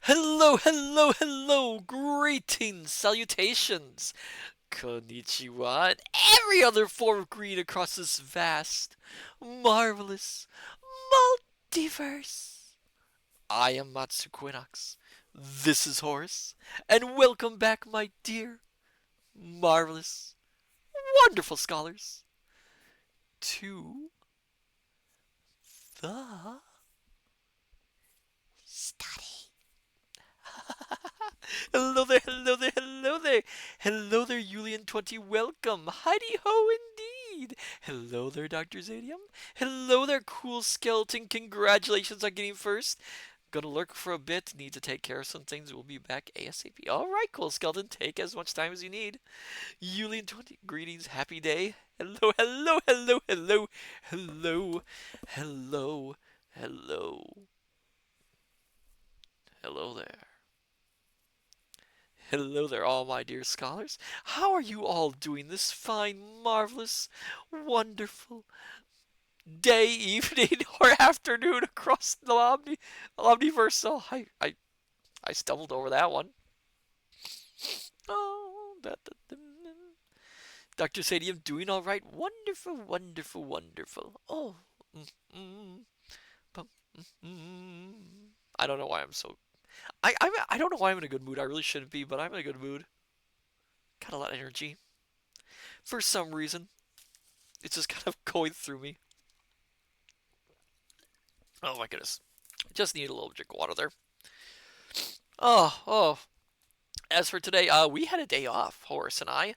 Hello, hello, hello! Greetings, salutations, konnichiwa, and every other form of greeting across this vast, marvelous multiverse. I am Matsu Quinox. This is Horus, and welcome back, my dear, marvelous, wonderful scholars, to the study. Hello there, hello there, hello there. Hello there, Julian20. Welcome. Heidi ho indeed. Hello there, Dr. Zadium. Hello there, Cool Skeleton. Congratulations on getting first. Gonna lurk for a bit. Need to take care of some things. We'll be back ASAP. Alright, Cool Skeleton. Take as much time as you need. Julian20, greetings. Happy day. Hello, hello, hello, hello, hello, hello, hello. Hello there. Hello there, all my dear scholars. How are you all doing this fine, marvelous, wonderful day, evening, or afternoon across the Omniverse? Oh, I stumbled over that one. Oh, Dr. Sadium doing all right. Wonderful, wonderful, wonderful. Oh, mm, mm, bum, mm. I don't know why I'm so. I don't know why I'm in a good mood. I really shouldn't be, but I'm in a good mood. Got a lot of energy. For some reason. It's just kind of going through me. Oh my goodness. Just need a little drink of water there. Oh. As for today, we had a day off, Horace and I.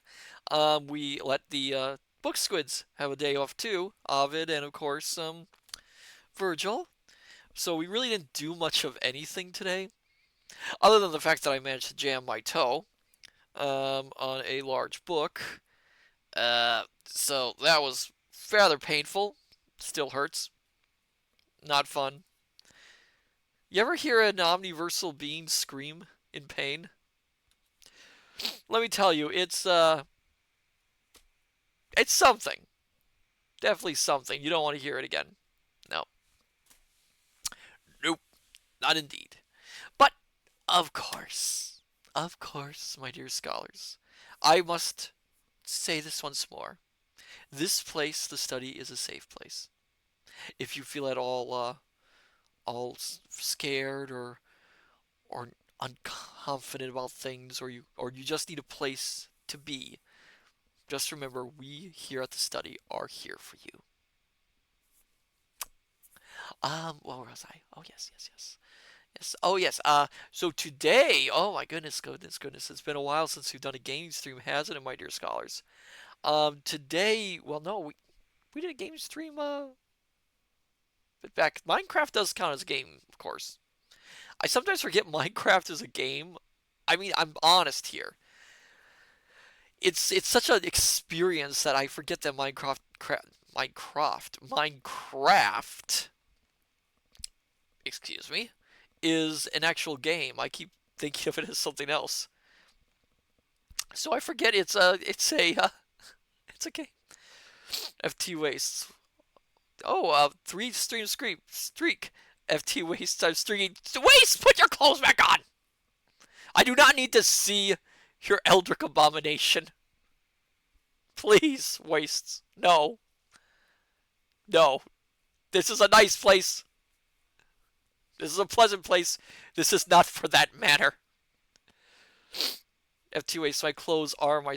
We let the book squids have a day off too. Ovid and of course Virgil. So we really didn't do much of anything today, other than the fact that I managed to jam my toe on a large book. So that was rather painful. Still hurts. Not fun. You ever hear an omniversal being scream in pain? Let me tell you, it's something. Definitely something. You don't want to hear it again. No. Nope. Not indeed. But of course, my dear scholars, I must say this once more. This place, the study, is a safe place. If you feel at all scared or unconfident about things, or you just need a place to be, just remember, we here at the study are here for you. Where was I? Oh, yes, yes, yes. Yes. Oh, yes. So today, oh my goodness, goodness, goodness. It's been a while since we've done a gaming stream, hasn't it, my dear scholars? Today, well, no, we did a game stream, but back. Minecraft does count as a game, of course. I sometimes forget Minecraft is a game. I mean, I'm honest here. It's such an experience that I forget that Minecraft, excuse me, is an actual game. I keep thinking of it as something else, so I forget it's a game. FT wastes. Oh, three streak. FT wastes. I'm streaking. Waste. Put your clothes back on. I do not need to see your Eldritch abomination. Please, wastes. No, no. This is a nice place. This is a pleasant place. This is not for that matter. FT wastes. My clothes are my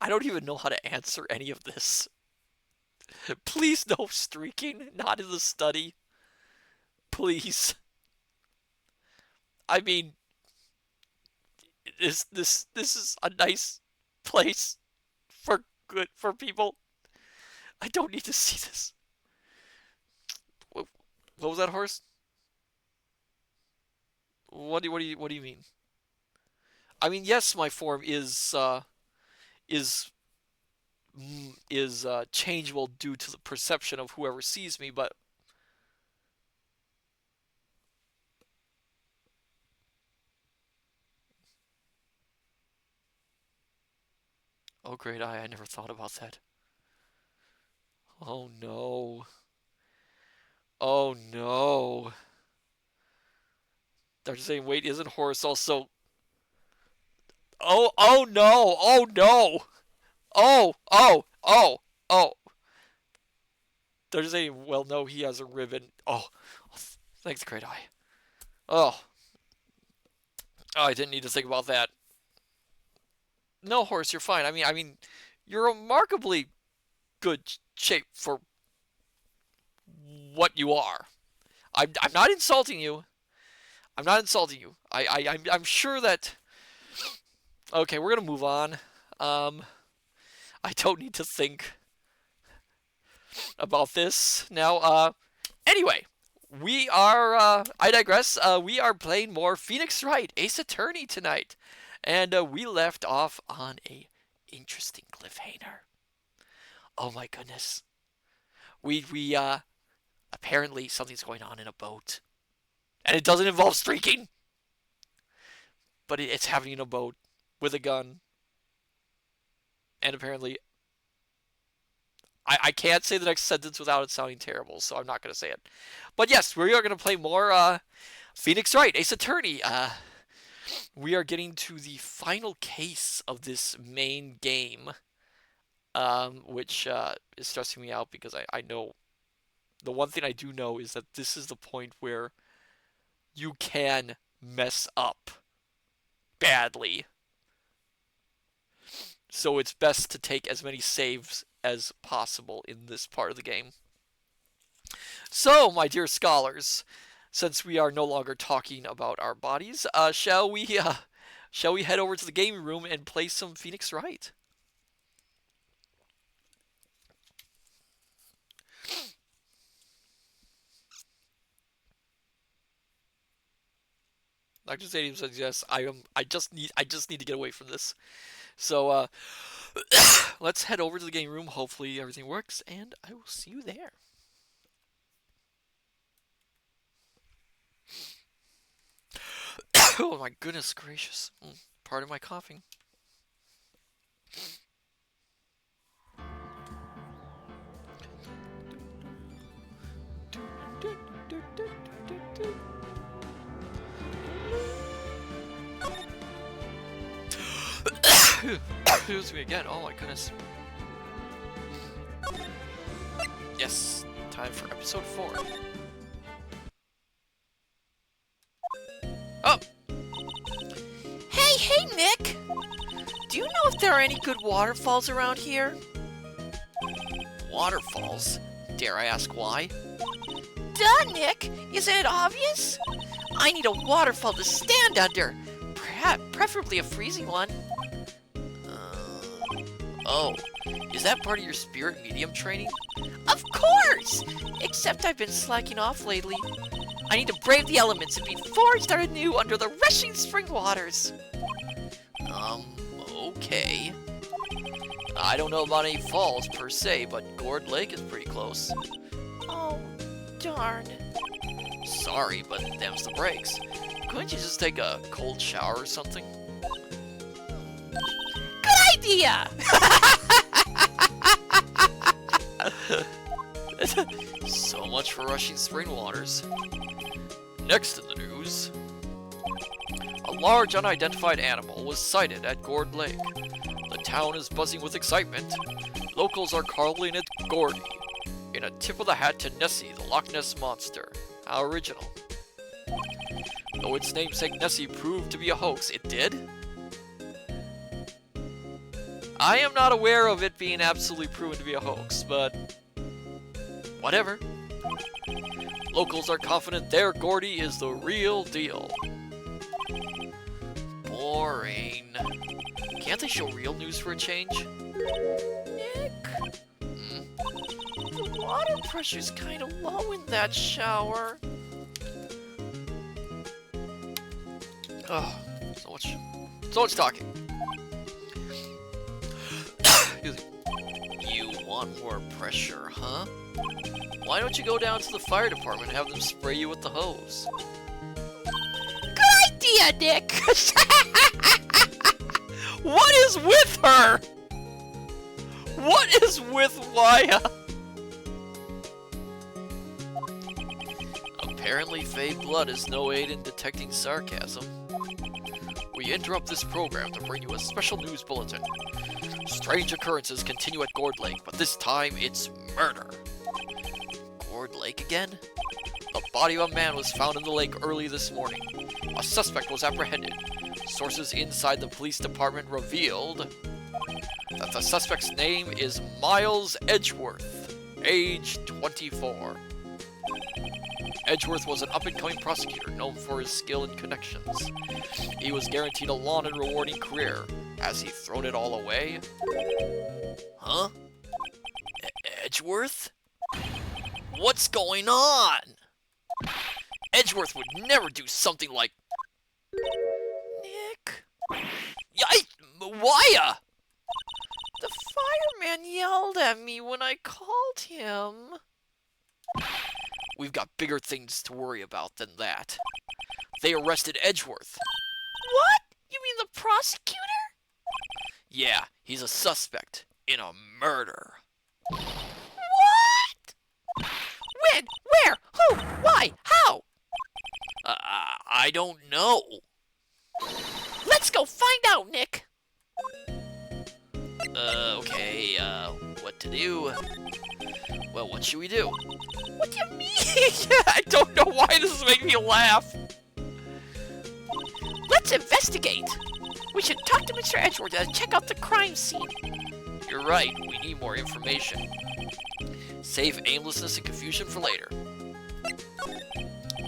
I don't even know how to answer any of this. Please no streaking, not in the study. Please. I mean, this is a nice place for people. I don't need to see this. What was that, horse? What do you mean? I mean, yes, my form is changeable due to the perception of whoever sees me, but oh great I never thought about that. Oh no. Oh no. They're saying, wait, isn't Horus also? Oh no. Oh no. Oh. They're just saying, well, no, he has a ribbon. Oh, thanks, Great Eye. Oh, I didn't need to think about that. No, Horse, you're fine. I mean, you're remarkably good shape for what you are. I'm not insulting you. I'm not insulting you. I'm sure that. Okay, we're gonna move on. I don't need to think about this now. Anyway, we are. I digress. We are playing more Phoenix Wright, Ace Attorney tonight, and we left off on a interesting cliffhanger. Oh my goodness. We apparently something's going on in a boat, and it doesn't involve streaking, but it's happening in a boat with a gun, and apparently. I can't say the next sentence without it sounding terrible, so I'm not going to say it. But yes, we are going to play more Phoenix Wright, Ace Attorney. We are getting to the final case of this main game, which is stressing me out because I know the one thing I do know is that this is the point where you can mess up badly. So it's best to take as many saves as possible in this part of the game. So, my dear scholars, since we are no longer talking about our bodies, shall we head over to the gaming room and play some Phoenix Wright? Dr. Stadium says yes. I just need to get away from this. So let's head over to the game room. Hopefully everything works, and I will see you there. Oh my goodness gracious. Pardon my coughing. Excuse me again. Oh my goodness. Yes, time for episode 4. Oh! Hey, Nick! Do you know if there are any good waterfalls around here? Waterfalls? Dare I ask why? Duh, Nick! Isn't it obvious? I need a waterfall to stand under. Preferably a freezing one. Oh, is that part of your spirit medium training? Of course! Except I've been slacking off lately. I need to brave the elements and be forged anew under the rushing spring waters. Okay. I don't know about any falls per se, but Gourd Lake is pretty close. Oh, darn. Sorry, but them's the breaks. Couldn't you just take a cold shower or something? Good idea! So much for rushing spring waters. Next in the news, a large unidentified animal was sighted at Gourd Lake. The town is buzzing with excitement. Locals are calling it Gordy, in a tip of the hat to Nessie, the Loch Ness Monster. How original. Though its namesake Nessie proved to be a hoax, it did? I am not aware of it being absolutely proven to be a hoax, but whatever. Locals are confident their Gordy is the real deal. Boring. Can't they show real news for a change? Nick? The water pressure's kind of low in that shower. Oh, so much talking. You want more pressure, huh? Why don't you go down to the fire department and have them spray you with the hose? Good idea, Nick! What is with her? What is with Waya? Apparently, fake blood is no aid in detecting sarcasm. We interrupt this program to bring you a special news bulletin. Strange occurrences continue at Gourd Lake, but this time it's murder. Gourd Lake again? The body of a man was found in the lake early this morning. A suspect was apprehended. Sources inside the police department revealed that the suspect's name is Miles Edgeworth, age 24. Edgeworth was an up-and-coming prosecutor known for his skill and connections. He was guaranteed a long and rewarding career. Has he thrown it all away? Huh? Edgeworth? What's going on? Edgeworth would never do something like... Nick? Waya! The fireman yelled at me when I called him. We've got bigger things to worry about than that. They arrested Edgeworth. What? You mean the prosecutor? Yeah, he's a suspect in a murder. What? When? Where? Who? Why? How? I don't know. Let's go find out, Nick. Okay, what to do? Well, what should we do? What do you mean? I don't know why this is making me laugh. Let's investigate. We should talk to Mr. Edgeworth and check out the crime scene. You're right, we need more information. Save aimlessness and confusion for later.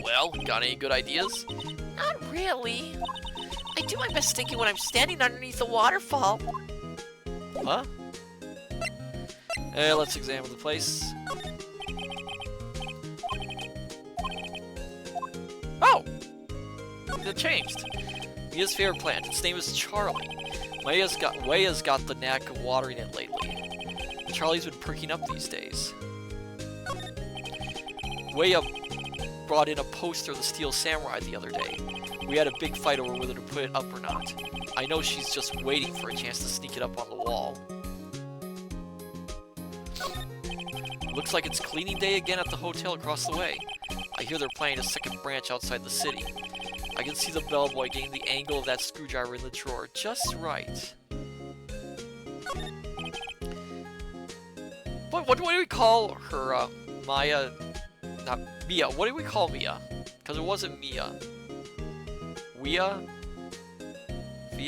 Well, got any good ideas? Not really. I do my best thinking when I'm standing underneath the waterfall. Huh? Let's examine the place. Oh! It changed. Mia's favorite plant. Its name is Charlie. Waya's got the knack of watering it lately. Charlie's been perking up these days. Waya brought in a poster of the Steel Samurai the other day. We had a big fight over whether to put it up or not. I know she's just waiting for a chance to sneak it up on the wall. Looks like it's cleaning day again at the hotel across the way. I hear they're planning a second branch outside the city. I can see the bellboy getting the angle of that screwdriver in the drawer just right. What do we call her, Maya? Not Mia. What do we call Mia? Because it wasn't Mia. Via?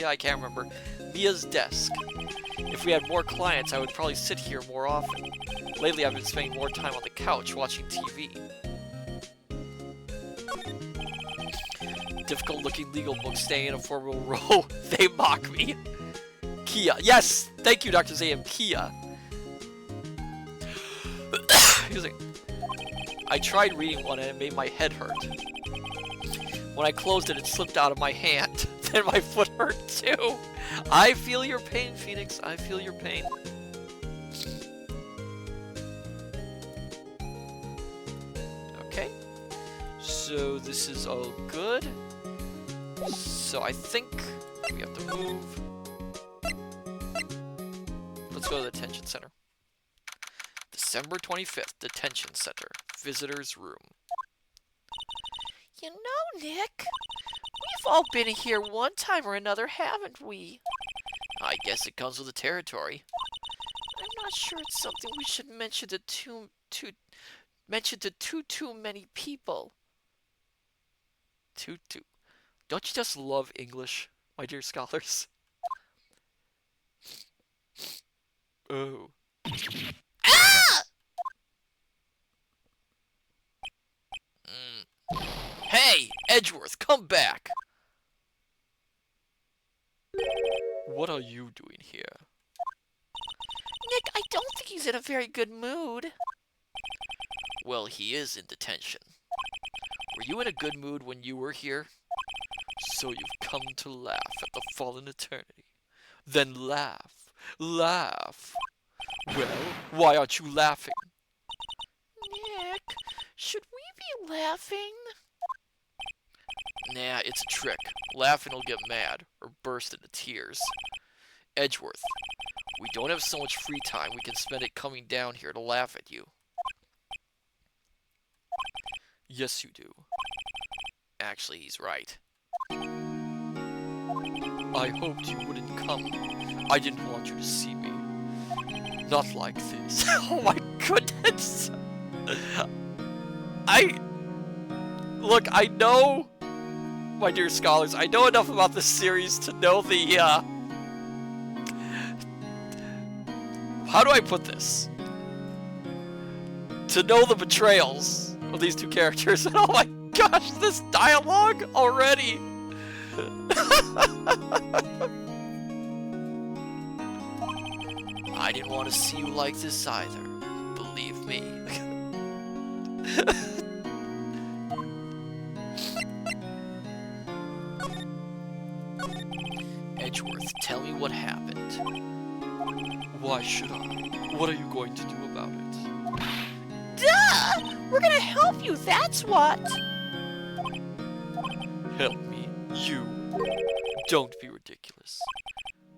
I can't remember. Mia's desk. If we had more clients, I would probably sit here more often. Lately, I've been spending more time on the couch watching TV. Difficult-looking legal books staying in a formal row. They mock me. Kia. Yes! Thank you, Dr. Zayam. Kia. Excuse me. I tried reading one and it made my head hurt. When I closed it, it slipped out of my hand. Then my foot hurt too. I feel your pain, Phoenix. I feel your pain. Okay. So this is all good. So I think we have to move. Let's go to the detention center. December 25th, detention center. Visitors room. You know, Nick, we've all been here one time or another, haven't we? I guess it comes with the territory. I'm not sure it's something we should mention to too many people. Don't you just love English, my dear scholars? Oh. Ah! Hey, Edgeworth, come back! What are you doing here? Nick, I don't think he's in a very good mood. Well, he is in detention. Were you in a good mood when you were here? So you've come to laugh at the fallen eternity. Then laugh. Laugh. Well, why aren't you laughing? Nick, should we be laughing? Nah, it's a trick. Laughing will get mad, or burst into tears. Edgeworth, we don't have so much free time, we can spend it coming down here to laugh at you. Yes, you do. Actually, he's right. I hoped you wouldn't come. I didn't want you to see me. Not like this. Oh my goodness! Look, I know, my dear scholars, I know enough about this series to know the, how do I put this? To know the betrayals of these two characters. And oh my gosh, this dialogue already! I didn't want to see you like this either, believe me. Edgeworth, tell me what happened. Why should I? What are you going to do about it? Duh! We're gonna help you, that's what! Help me. You. Don't be ridiculous.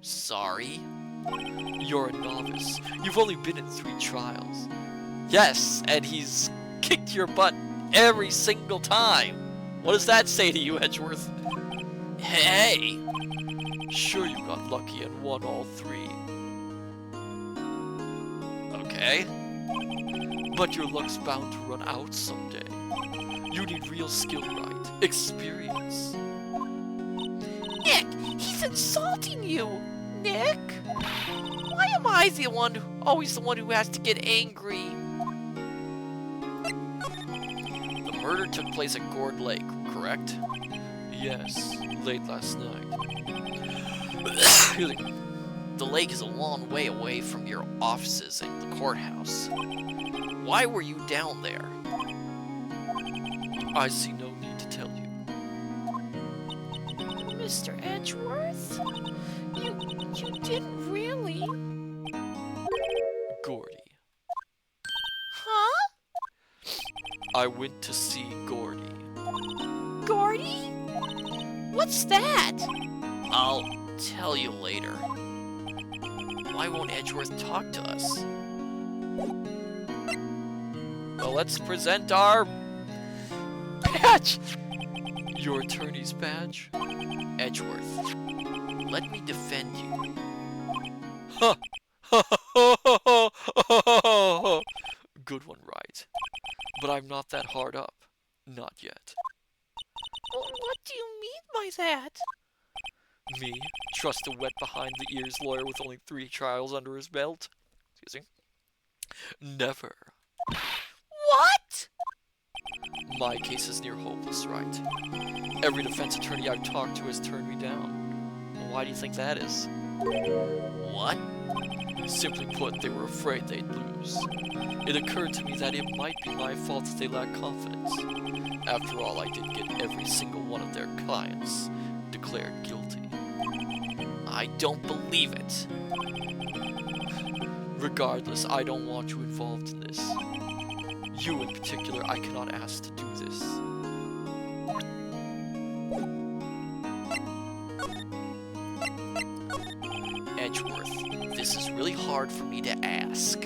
Sorry? You're a novice. You've only been in 3 trials. Yes, and he's kicked your butt every single time. What does that say to you, Edgeworth? Hey! Sure you got lucky and won all 3. Okay. But your luck's bound to run out someday. You need real skill, right? Experience. Nick, he's insulting you! Nick? Why am I always the one who has to get angry? The murder took place at Gourd Lake, correct? Yes, late last night. Excuse me. The lake is a long way away from your offices at the courthouse. Why were you down there? I see no need to tell you. Mr. Edgeworth? You didn't really? Gordy. Huh? I went to see Gordy. Gordy? What's that? I'll tell you later. Why won't Edgeworth talk to us? Well, let's present our badge! Your attorney's badge? Edgeworth, let me defend you. Huh! Good one, right? But I'm not that hard up. Not yet. What do you mean by that? Me? Trust a wet behind-the-ears lawyer with only 3 trials under his belt? Excuse me? Never. What? My case is near hopeless, right? Every defense attorney I've talked to has turned me down. Why do you think that is? What? Simply put, they were afraid they'd lose. It occurred to me that it might be my fault that they lacked confidence. After all, I did get every single one of their clients declared guilty. I don't believe it. Regardless, I don't want you involved in this. You in particular, I cannot ask to do this. Edgeworth, this is really hard for me to ask.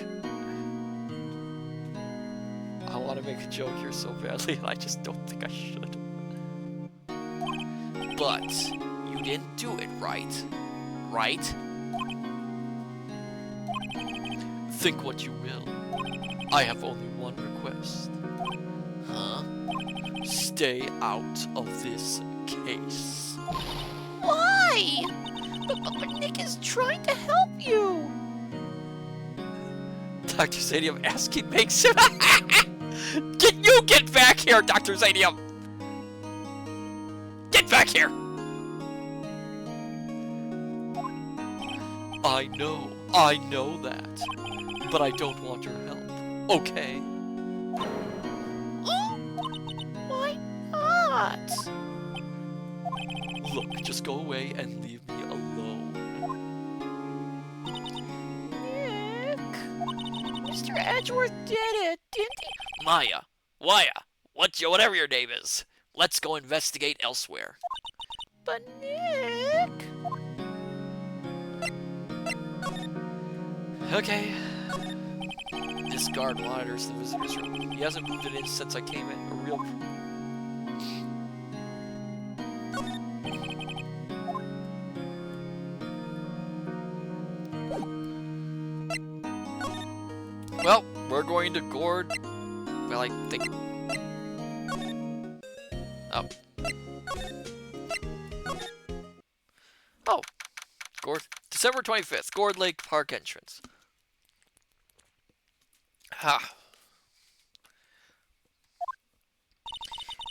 I want to make a joke here so badly, and I just don't think I should. But, you didn't do it right. Right? Think what you will. I have only one request. Huh? Stay out of this case. Why? But Nick is trying to help you. Dr. Zadium asking makes him... Get back here, Dr. Zadium! Get back here! I know that. But I don't want your help. Okay? Oh, why not? Look, just go away and leave me alone. Nick, Mr. Edgeworth did it, didn't he? Waya, whatever your name is. Let's go investigate elsewhere. But Nick... Okay. This guard monitors the visitor's room. He hasn't moved it in since I came in. A real... Well, we're going to gourd... Well, I think... Oh. Oh. Gourd... December 25th, Gourd Lake Park entrance. Ha.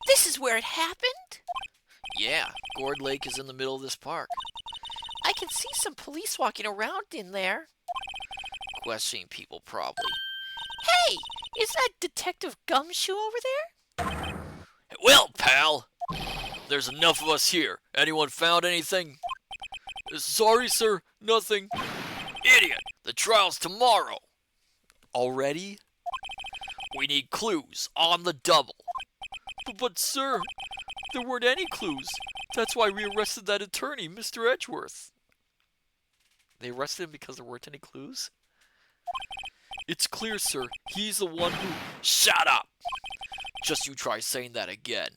This is where it happened? Yeah, Gourd Lake is in the middle of this park. I can see some police walking around in there. Questioning people, probably. Hey, is that Detective Gumshoe over there? Well, pal, there's enough of us here. Anyone found anything? Sorry, sir, nothing. Idiot, the trial's tomorrow. Already? We need clues on the double. But sir, there weren't any clues. That's why we arrested that attorney, Mr. Edgeworth. They arrested him because there weren't any clues? It's clear, sir. He's the one who... Shut up! Just you try saying that again.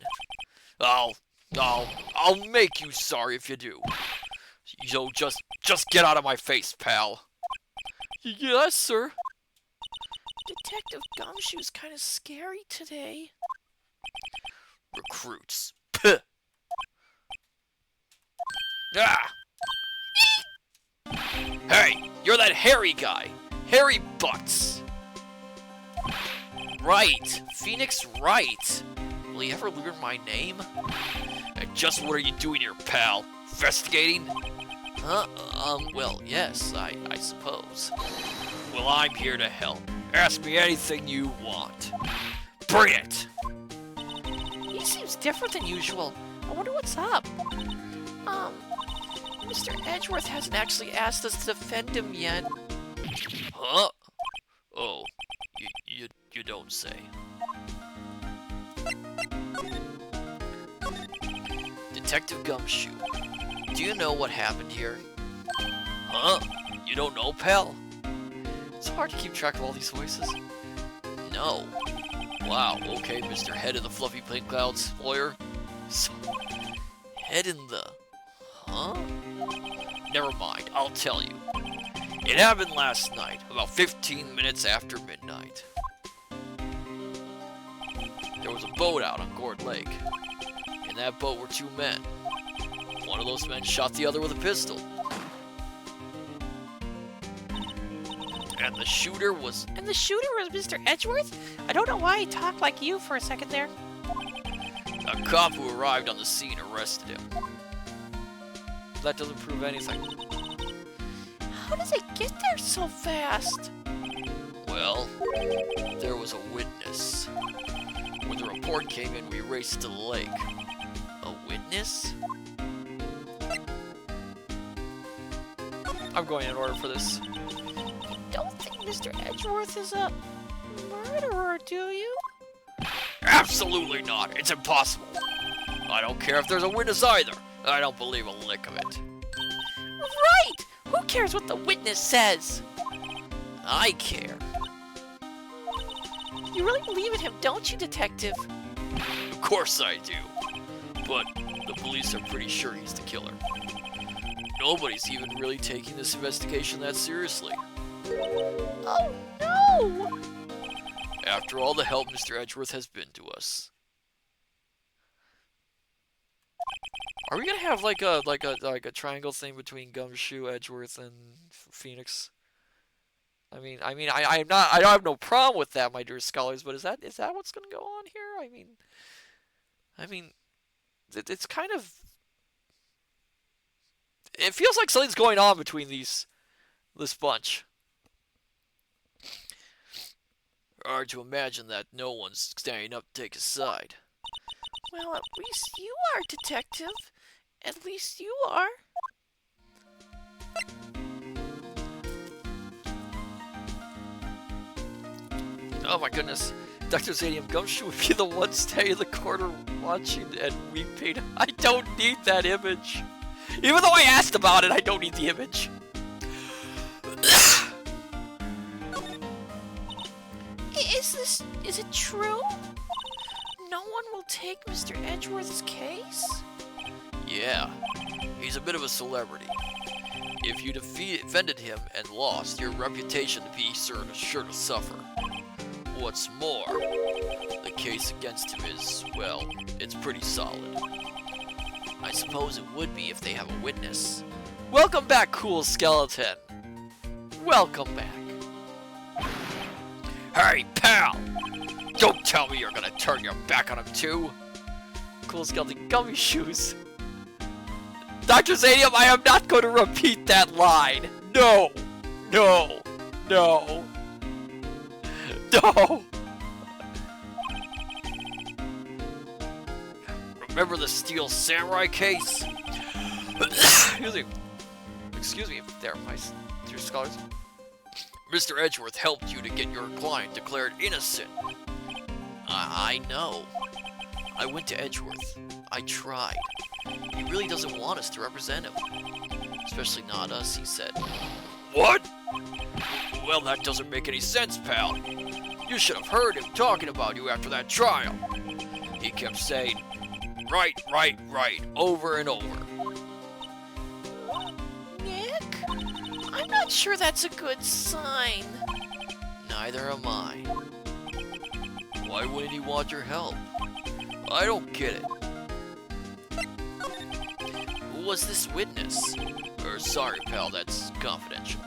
I'll make you sorry if you do. So just get out of my face, pal. Yes, sir. Detective Gumshoe's kind of scary today. Recruits. Puh. Ah! Hey, you're that hairy guy. Hairy Butts. Right. Phoenix Wright. Will you ever learn my name? And just what are you doing here, pal? Investigating? Huh? Well, yes, I suppose. Well, I'm here to help. Ask me anything you want. Bring it! He seems different than usual. I wonder what's up. Mr. Edgeworth hasn't actually asked us to defend him yet. Huh? Oh, you don't say. Detective Gumshoe, do you know what happened here? Huh? You don't know, pal? It's hard to keep track of all these voices. No. Wow, okay, Mr. Head in the Fluffy Plain Clouds lawyer. So, head in the... Huh? Never mind, I'll tell you. It happened last night, about 15 minutes after midnight. There was a boat out on Gourd Lake. In that boat were two men. One of those men shot the other with a pistol. And the shooter was... And the shooter was Mr. Edgeworth? I don't know why he talked like you for a second there. A cop who arrived on the scene arrested him. That doesn't prove anything. How does it get there so fast? Well, there was a witness. When the report came in, we raced to the lake. A witness? I'm going in order for this. You don't think Mr. Edgeworth is a murderer, do you? Absolutely not. It's impossible. I don't care if there's a witness either. I don't believe a lick of it. Right! Who cares what the witness says? I care. You really believe in him, don't you, Detective? Of course I do. But the police are pretty sure he's the killer. Nobody's even really taking this investigation that seriously. Oh, no! After all the help Mr. Edgeworth has been to us. Are we gonna have like a triangle thing between Gumshoe, Edgeworth, and Phoenix? I don't have no problem with that, my dear scholars, but is that what's going to go on here? It's kind of, it feels like something's going on between this bunch. Hard to imagine that no one's standing up to take a side. Well, at least you are, Detective. At least you are. Oh my goodness. Dr. Zadium Gumshoe would be the one staying in the corner watching and weeping. I don't need that image. Even though I asked about it, I don't need the image. Is it true? No one will take Mr. Edgeworth's case? Yeah, he's a bit of a celebrity. If you defended him and lost, your reputation would be sure to suffer. What's more, the case against him is, well, it's pretty solid. I suppose it would be if they have a witness. Welcome back, cool skeleton. Welcome back. Hey, pal! Don't tell me you're gonna turn your back on him too. Cool skeleton gummy shoes. Dr. Zadium, I am not going to repeat that line. No. No. No. No. Remember the Steel Samurai case? Excuse me there, my dear scholars. Mr. Edgeworth helped you to get your client declared innocent. I know. I went to Edgeworth. I tried. He really doesn't want us to represent him. Especially not us, he said. What? Well, that doesn't make any sense, pal. You should have heard him talking about you after that trial. He kept saying, right, right, right, over and over. Nick? I'm not sure that's a good sign. Neither am I. Why wouldn't he want your help? I don't get it. Who was this witness? Sorry, pal, that's confidential.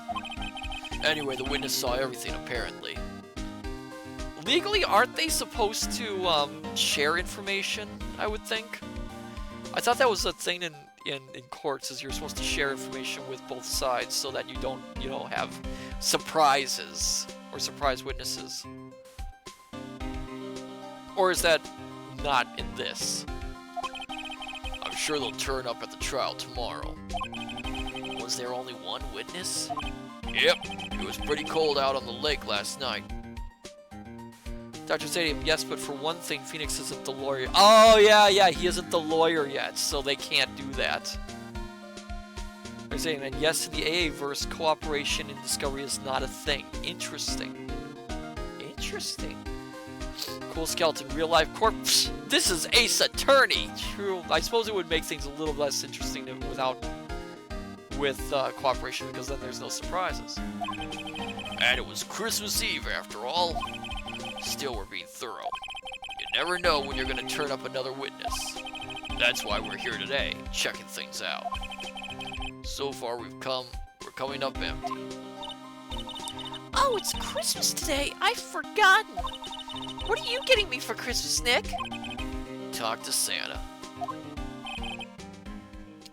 Anyway, the witness saw everything, apparently. Legally, aren't they supposed to share information, I would think? I thought that was a thing in courts, is you're supposed to share information with both sides so that you don't, have surprises or surprise witnesses. Or is that not in this? I'm sure they'll turn up at the trial tomorrow. Was there only one witness? Yep, it was pretty cold out on the lake last night. Dr. Zadium, yes, but for one thing, Phoenix isn't the lawyer. Oh, yeah, he isn't the lawyer yet, so they can't do that. Dr. Zadium, and yes, in the AA-verse, cooperation in discovery is not a thing. Interesting. Interesting. Cool skeleton, real life corpse. This is Ace Attorney. True. I suppose it would make things a little less interesting with cooperation, because then there's no surprises. And it was Christmas Eve after all. Still, we're being thorough. You never know when you're going to turn up another witness. That's why we're here today, checking things out. So far we're coming up empty. Oh, it's Christmas today. I've forgotten. What are you getting me for Christmas, Nick? Talk to Santa.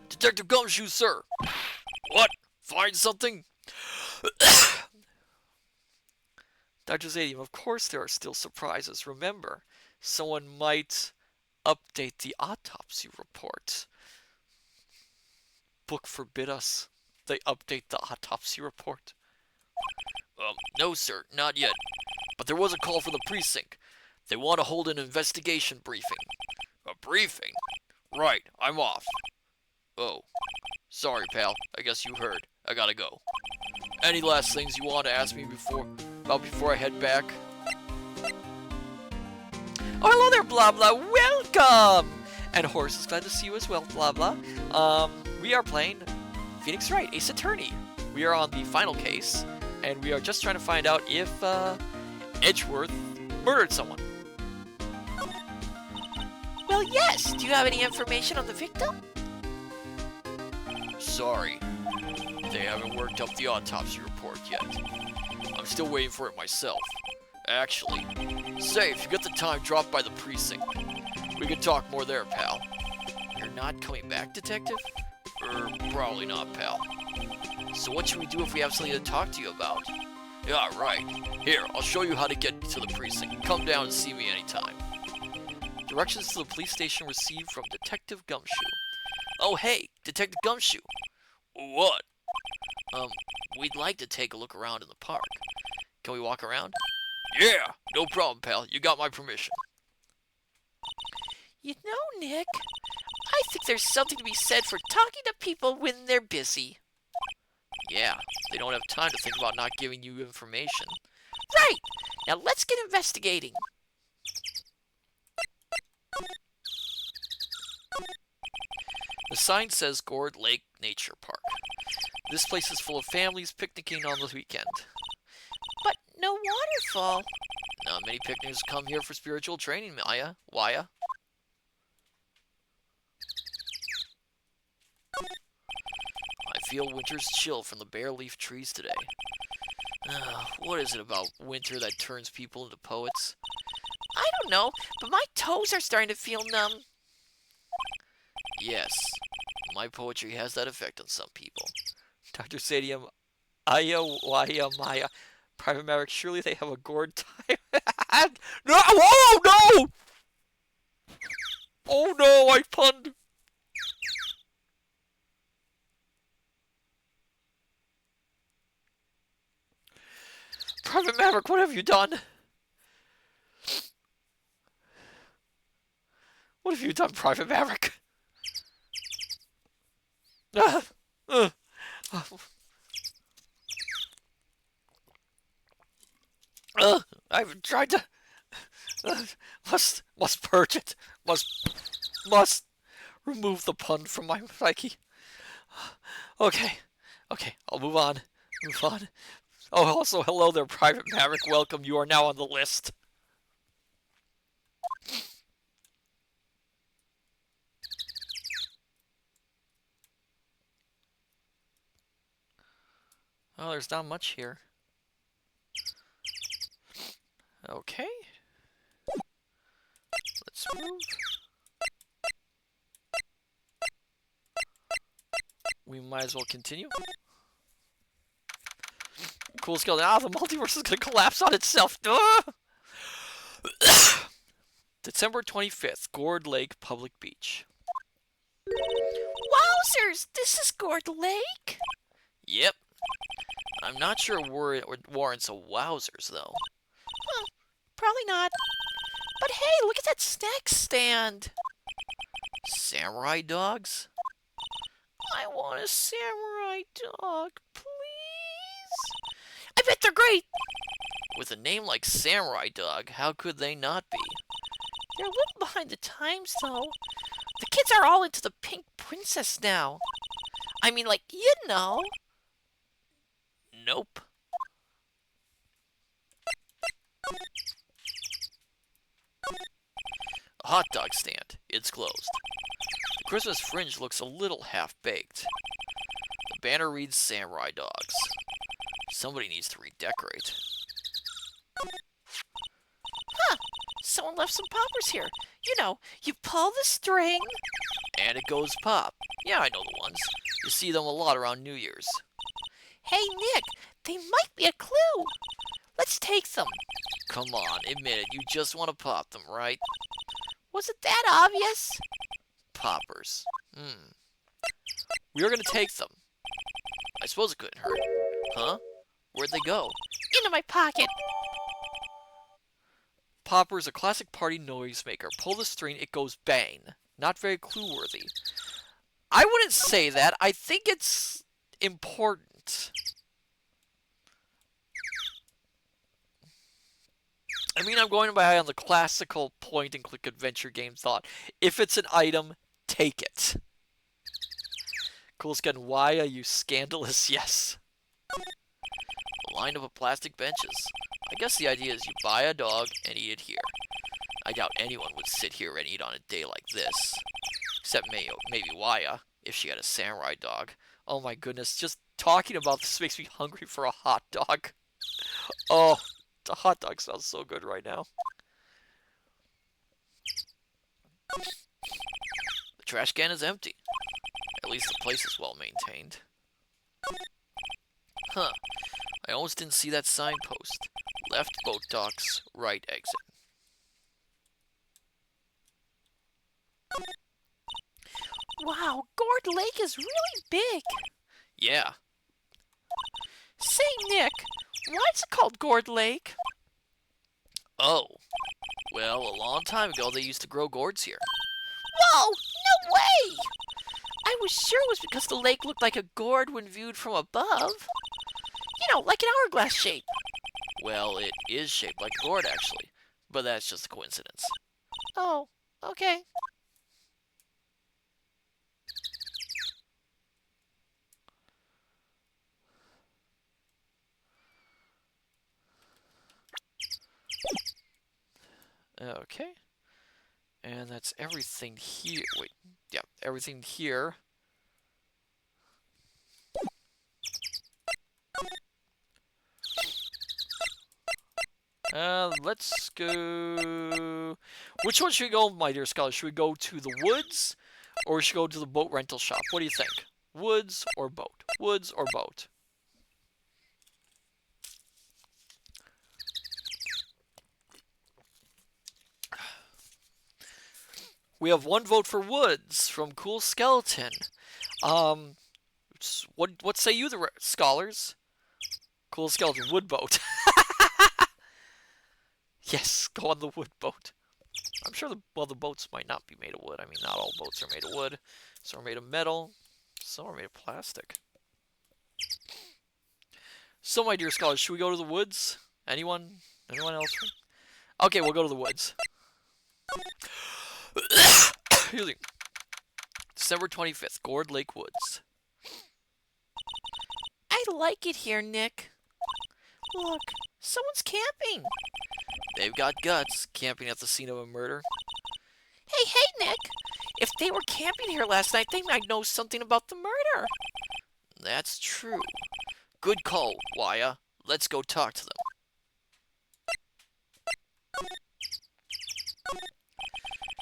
Detective Gumshoe, sir. What? Find something? Dr. Zadium, of course there are still surprises. Remember, someone might update the autopsy report. Book forbid us. They update the autopsy report. No, sir, not yet. But there was a call from the precinct. They want to hold an investigation briefing. A briefing? Right, I'm off. Oh, sorry, pal. I guess you heard. I gotta go. Any last things you want to ask me before I head back? Oh, hello there, blah blah. Welcome! And Horace is glad to see you as well, blah blah. We are playing Phoenix Wright, Ace Attorney. We are on the final case, and we are just trying to find out if Edgeworth murdered someone. Well, yes. Do you have any information on the victim? Sorry, they haven't worked up the autopsy report yet. I'm still waiting for it myself. Actually, say, if you get the time, drop by the precinct. We can talk more there, pal. You're not coming back, Detective? Probably not, pal. So what should we do if we have something to talk to you about? Yeah, right. Here, I'll show you how to get to the precinct. Come down and see me anytime. Directions to the police station received from Detective Gumshoe. Oh, hey, Detective Gumshoe. What? We'd like to take a look around in the park. Can we walk around? Yeah, no problem, pal. You got my permission. You know, Nick, I think there's something to be said for talking to people when they're busy. Yeah, they don't have time to think about not giving you information. Right! Now let's get investigating. The sign says Gourd Lake Nature Park. This place is full of families picnicking on the weekend. But no waterfall. Not many picnickers come here for spiritual training, Maya. Waya. I feel winter's chill from the bare leaf trees today. What is it about winter that turns people into poets? I don't know, but my toes are starting to feel numb. Yes, my poetry has that effect on some people. Dr. Sadium, Aya, Waya, Maya. Private Maverick, surely they have a gourd time. No! Oh, no! Oh, no, I punned. Private Maverick, what have you done? What have you done, Private Maverick? I've tried to. Must purge it. Must remove the pun from my psyche. Okay, I'll move on. Oh, also, hello there, Private Maverick. Welcome. You are now on the list. Oh, there's not much here. Okay. Let's move. We might as well continue. Cool skill. Ah, the multiverse is gonna collapse on itself. December 25th, Gourd Lake Public Beach. Wowzers! This is Gourd Lake? Yep. I'm not sure it warrants a wowzers, though. Probably not. But hey, look at that snack stand. Samurai dogs? I want a samurai dog, please. I bet they're great. With a name like Samurai Dog, how could they not be? They're a little behind the times, though. The kids are all into the pink princess now. I mean, like, you know. Nope. A hot dog stand. It's closed. The Christmas fringe looks a little half-baked. The banner reads Samurai Dogs. Somebody needs to redecorate. Huh. Someone left some poppers here. You know, you pull the string. And it goes pop. Yeah, I know the ones. You see them a lot around New Year's. Hey, Nick, they might be a clue. Let's take them. Come on, admit it. You just want to pop them, right? Was it that obvious? Poppers. We are going to take them. I suppose it couldn't hurt. Huh? Where'd they go? Into my pocket. Popper is a classic party noisemaker. Pull the string, it goes bang. Not very clue-worthy. I wouldn't say that. I think it's important. I mean, I'm going by on the classical point-and-click adventure game thought. If it's an item, take it. Cool skin, why are you scandalous? Yes. A line of plastic benches. I guess the idea is you buy a dog and eat it here. I doubt anyone would sit here and eat on a day like this. Except maybe Waya, if she had a samurai dog. Oh my goodness, just talking about this makes me hungry for a hot dog. Oh, the hot dog smells so good right now. The trash can is empty. At least the place is well maintained. Huh. I almost didn't see that signpost. Left boat docks, right exit. Wow, Gourd Lake is really big. Yeah. Say, Nick, why is it called Gourd Lake? Oh. Well, a long time ago they used to grow gourds here. Whoa, no way! I was sure it was because the lake looked like a gourd when viewed from above. You know, like an hourglass shape. Well, it is shaped like a gourd, actually. But that's just a coincidence. Oh, okay. Okay. And that's everything here. Wait, yeah, everything here. Let's go... Which one should we go, my dear scholar? Should we go to the woods, or should we go to the boat rental shop? What do you think? Woods or boat? Woods or boat? We have one vote for woods from Cool Skeleton. What say you, the scholars? Cool Skeleton, wood boat. Yes, go on the wood boat. I'm sure the boats might not be made of wood. I mean, not all boats are made of wood. Some are made of metal. Some are made of plastic. So, my dear scholars, should we go to the woods? Anyone? Anyone else? Okay, we'll go to the woods. Excuse me. December 25th, Gourd Lake Woods. I like it here, Nick. Look, someone's camping. They've got guts, camping at the scene of a murder. Hey, Nick. If they were camping here last night, they might know something about the murder. That's true. Good call, Waya. Let's go talk to them.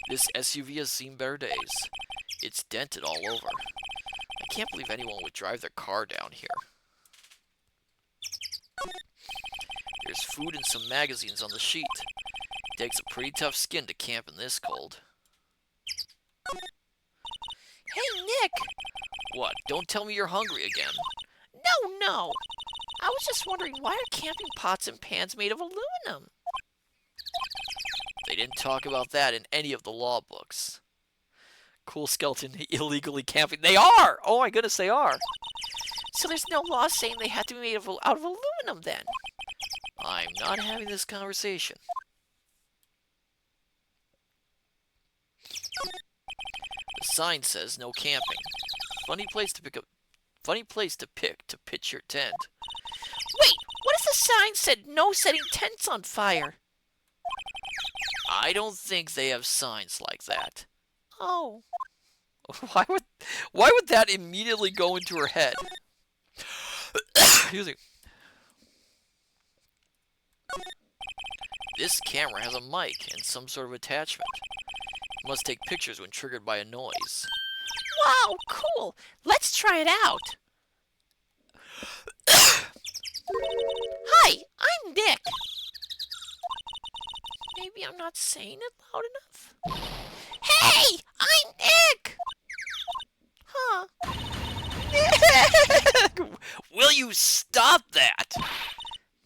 This SUV has seen better days. It's dented all over. I can't believe anyone would drive their car down here. There's food and some magazines on the sheet. Takes a pretty tough skin to camp in this cold. Hey, Nick. What? Don't tell me you're hungry again. No. I was just wondering, why are camping pots and pans made of aluminum? They didn't talk about that in any of the law books. Cool Skeleton illegally camping. They are! Oh my goodness, they are. So there's no law saying they had to be made out of aluminum then? I'm not having this conversation. The sign says no camping. Funny place to pick to pitch your tent. Wait, what if the sign said no setting tents on fire? I don't think they have signs like that. Oh. Why would that immediately go into her head? Excuse me. This camera has a mic and some sort of attachment. It must take pictures when triggered by a noise. Wow, cool. Let's try it out. Hi, I'm Nick. Maybe I'm not saying it loud enough. Hey, I'm Nick. Huh. Will you stop that?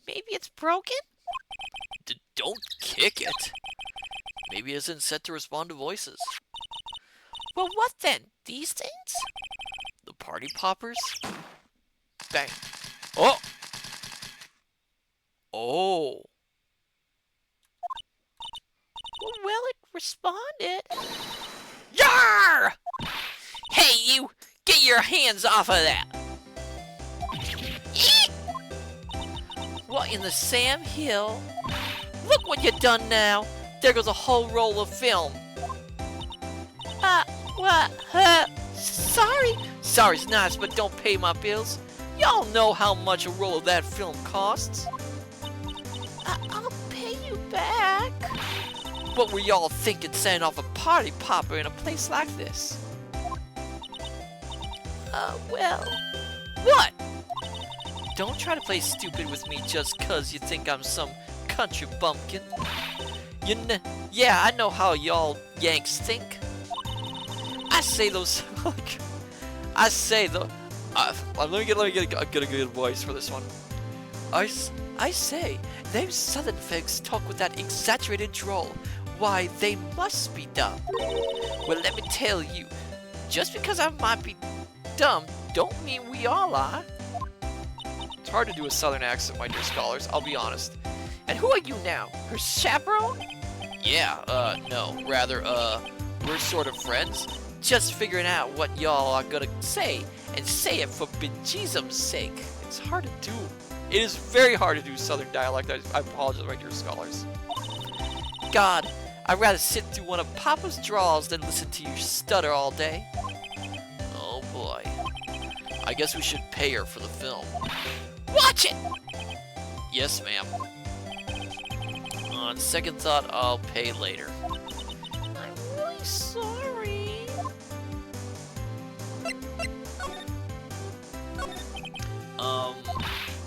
Maybe it's broken? Don't kick it. Maybe it isn't set to respond to voices. Well, what then? These things? The party poppers? Bang. Oh! Oh! Well, it responded. Yar! Hey, you! Get your hands off of that! Eek! What in the Sam Hill? Look what you done now! There goes a whole roll of film. What? Sorry. Sorry's nice, but don't pay my bills. Y'all know how much a roll of that film costs. I'll pay you back. What were y'all thinking setting off a party popper in a place like this? Well, What? Don't try to play stupid with me just 'cause you think I'm some country bumpkin. Yeah, I know how y'all Yanks think. I say those. I say the. Let me get a good voice for this one. I say, them Southern folks talk with that exaggerated drawl. Why, they must be dumb. Well, let me tell you, just because I might be dumb, don't mean we all are. It's hard to do a Southern accent, my dear scholars, I'll be honest. and who are you now? Her chaperone? Yeah, no, rather, we're sort of friends. Just figuring out what y'all are gonna say, and say it for bejesus's sake. It's hard to do. It is very hard to do Southern dialect. I apologize, my dear scholars. God, I'd rather sit through one of Papa's draws than listen to you stutter all day. Oh boy. I guess we should pay her for the film. Watch it! Yes, ma'am. On second thought, I'll pay later. I'm really sorry.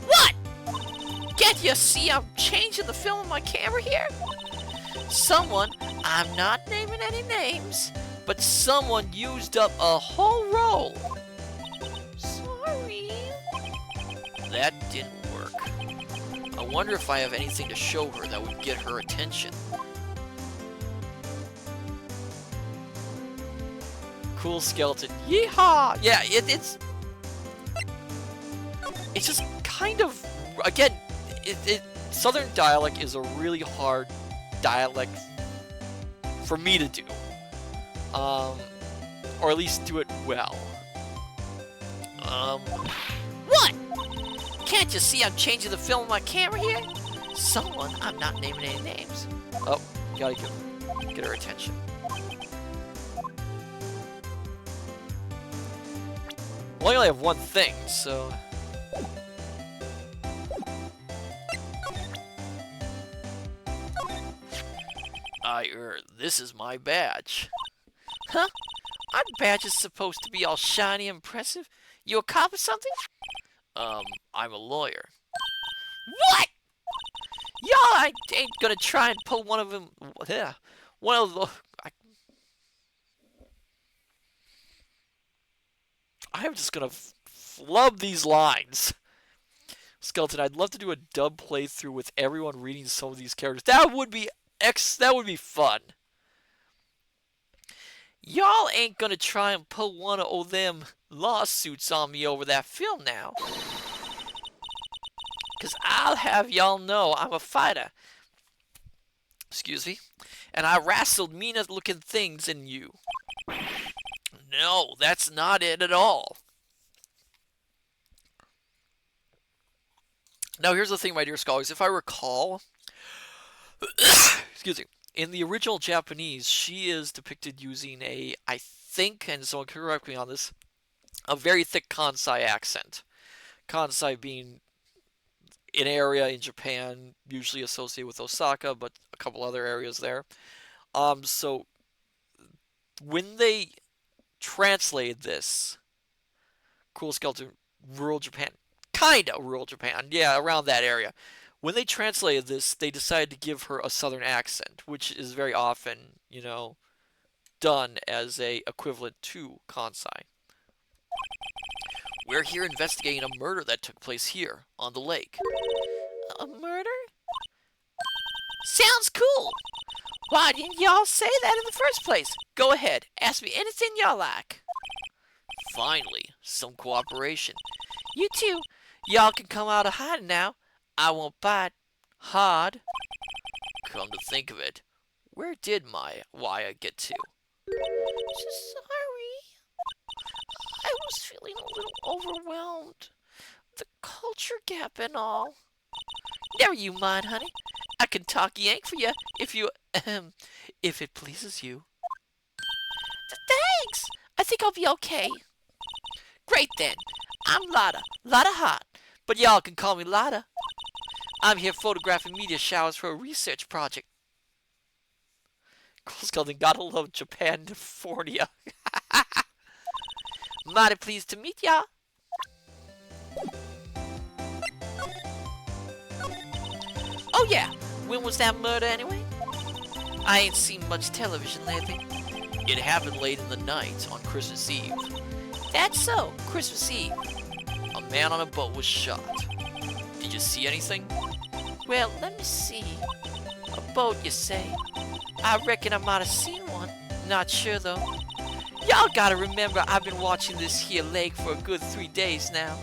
What? Can't you see I'm changing the film on my camera here? Someone, I'm not naming any names, but someone used up a whole roll. Sorry. That didn't work. I wonder if I have anything to show her that would get her attention. Cool skeleton. Yeehaw! Yeah, it's just kind of, again, Southern dialect is a really hard dialect for me to do. Or at least do it well. What? Can't you see I'm changing the film on my camera here? Someone, I'm not naming any names. Oh, gotta get her attention. Well, I only have one thing, so... this is my badge. Huh? Our badge is supposed to be all shiny and impressive. You a cop or something? I'm a lawyer. What? Y'all ain't gonna try and pull one of them. Yeah, one of the. I'm just gonna flub these lines. Skeleton, I'd love to do a dub playthrough with everyone reading some of these characters. That would be fun. Y'all ain't gonna try and pull one of them lawsuits on me over that film now. 'Cause I'll have y'all know I'm a fighter. Excuse me? And I wrestled meaner looking things than you. No, that's not it at all. Now, here's the thing, my dear scholars. If I recall, excuse me, in the original Japanese, she is depicted using a, I think, and someone can correct me on this, a very thick Kansai accent. Kansai being an area in Japan usually associated with Osaka, but a couple other areas there. So when they translated this, Cool Skeleton, rural Japan, kinda rural Japan, yeah, around that area. When they translated this, they decided to give her a southern accent, which is very often, you know, done as a equivalent to Kansai. We're here investigating a murder that took place here on the lake. A murder? Sounds cool. Why didn't y'all say that in the first place? Go ahead, ask me anything y'all like. Finally, some cooperation. You two, y'all can come out of hiding now. I won't bite hard. Come to think of it, where did my Waya get to? Sorry. I was feeling a little overwhelmed. The culture gap and all. Never you mind, honey. I can talk Yank for you if if it pleases you. Thanks! I think I'll be okay. Great then. I'm Lotta. Lotta Hot. But y'all can call me Lotta. I'm here photographing meteor showers for a research project. Cool Skeleton, gotta love Japan, California. Mighty pleased to meet ya. Oh yeah, when was that murder anyway? I ain't seen much television lately. It happened late in the night on Christmas Eve. That's so, Christmas Eve. A man on a boat was shot. Did you see anything? Well, let me see. A boat, you say? I reckon I might have seen one. Not sure though. Y'all gotta remember I've been watching this here lake for a good 3 days now.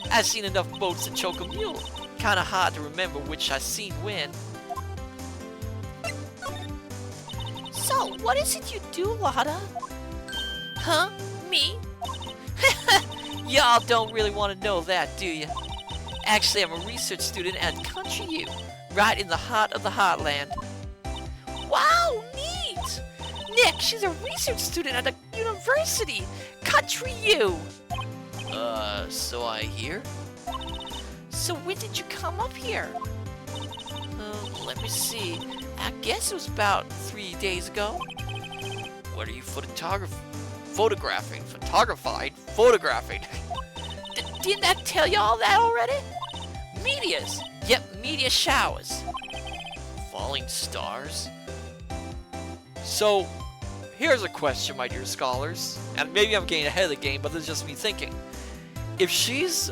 I've seen enough boats to choke a mule. Kinda hard to remember which I seen when. So, what is it you do, Lotta? Huh? Me? Y'all don't really want to know that, do you? Actually, I'm a research student at Country U, right in the heart of the heartland. Wow, neat! Nick, she's a research student at a university, Country U. So I hear? So when did you come up here? Let me see. I guess it was about 3 days ago. What are you photographing? Photographing. Didn't I tell you all that already? Meteors. Yep, meteor showers. Falling stars? So, here's a question, my dear scholars. And maybe I'm getting ahead of the game, but this is just me thinking. If she's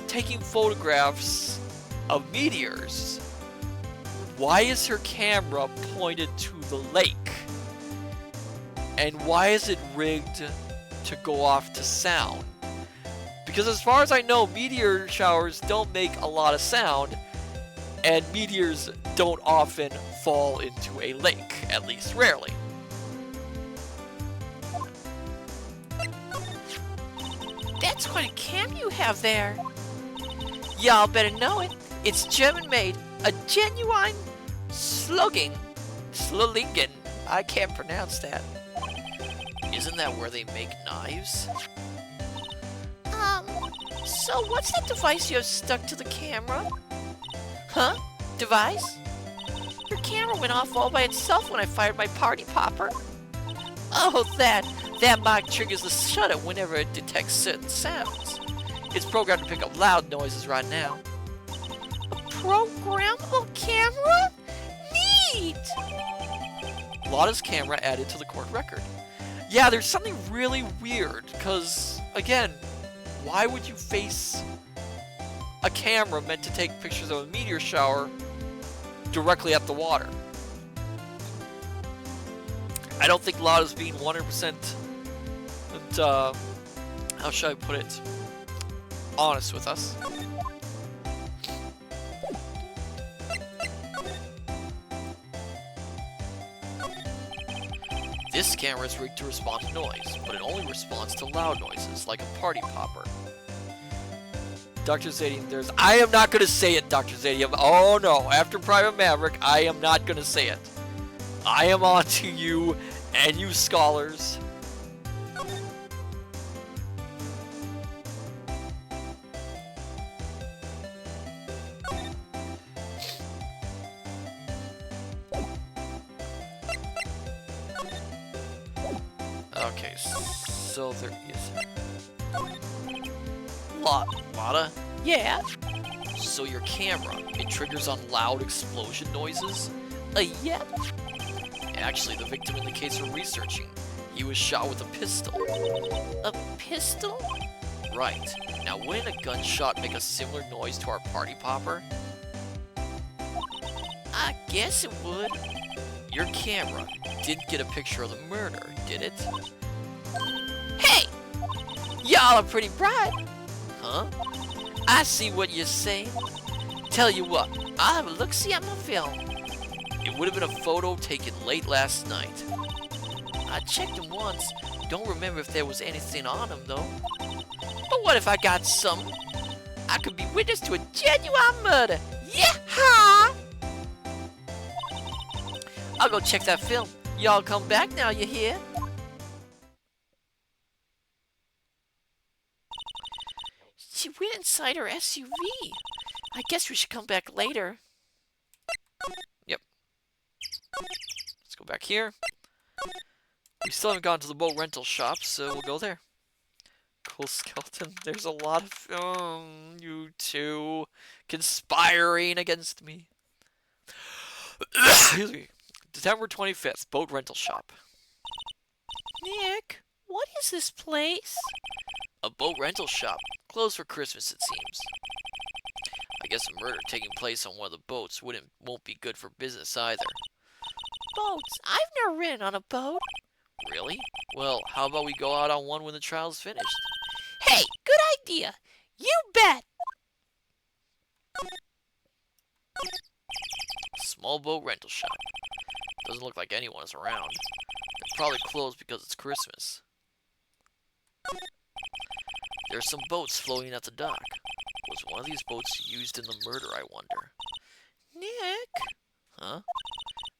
taking photographs of meteors, why is her camera pointed to the lake? And why is it rigged to go off to sound? Because as far as I know, meteor showers don't make a lot of sound, and meteors don't often fall into a lake, at least rarely. That's quite a cam you have there. Y'all better know it. It's German-made, a genuine Slugingen. I can't pronounce that. Isn't that where they make knives? So what's that device you have stuck to the camera? Huh? Device? Your camera went off all by itself when I fired my party popper. Oh, that mark triggers the shutter whenever it detects certain sounds. It's programmed to pick up loud noises right now. A programmable camera? Neat! Lotta's camera added to the court record. Yeah, there's something really weird, because, again, why would you face a camera meant to take pictures of a meteor shower directly at the water? I don't think Lotta's being 100%, how should I put it, honest with us. This camera is rigged to respond to noise, but it only responds to loud noises, like a party popper. Dr. Zadium, I am not going to say it, Dr. Zadium. Oh no, after Private Maverick, I am not going to say it. I am on to you and you scholars. Okay, so there is... Lotta? Yeah? So your camera, it triggers on loud explosion noises? Yep. Actually, the victim in the case we're researching, he was shot with a pistol. A pistol? Right. Now, wouldn't a gunshot make a similar noise to our party popper? I guess it would. Your camera didn't get a picture of the murder, did it? Hey! Y'all are pretty bright. Huh? I see what you're saying. Tell you what, I'll have a look-see at my film. It would have been a photo taken late last night. I checked them once. Don't remember if there was anything on them, though. But what if I got some? I could be witness to a genuine murder. Yeah! I'll go check that film. Y'all come back now, you hear? She went inside her SUV. I guess we should come back later. Yep. Let's go back here. We still haven't gone to the boat rental shop, so we'll go there. Cool skeleton. There's a lot of you two conspiring against me. Excuse me. December 25th, boat rental shop. Nick, what is this place? A boat rental shop. Closed for Christmas, it seems. I guess a murder taking place on one of the boats won't be good for business either. Boats? I've never ridden on a boat. Really? Well, how about we go out on one when the trial's finished? Hey, good idea. You bet. Small boat rental shop. Doesn't look like anyone is around. They're probably closed because it's Christmas. There's some boats floating at the dock. Was one of these boats used in the murder, I wonder? Nick? Huh?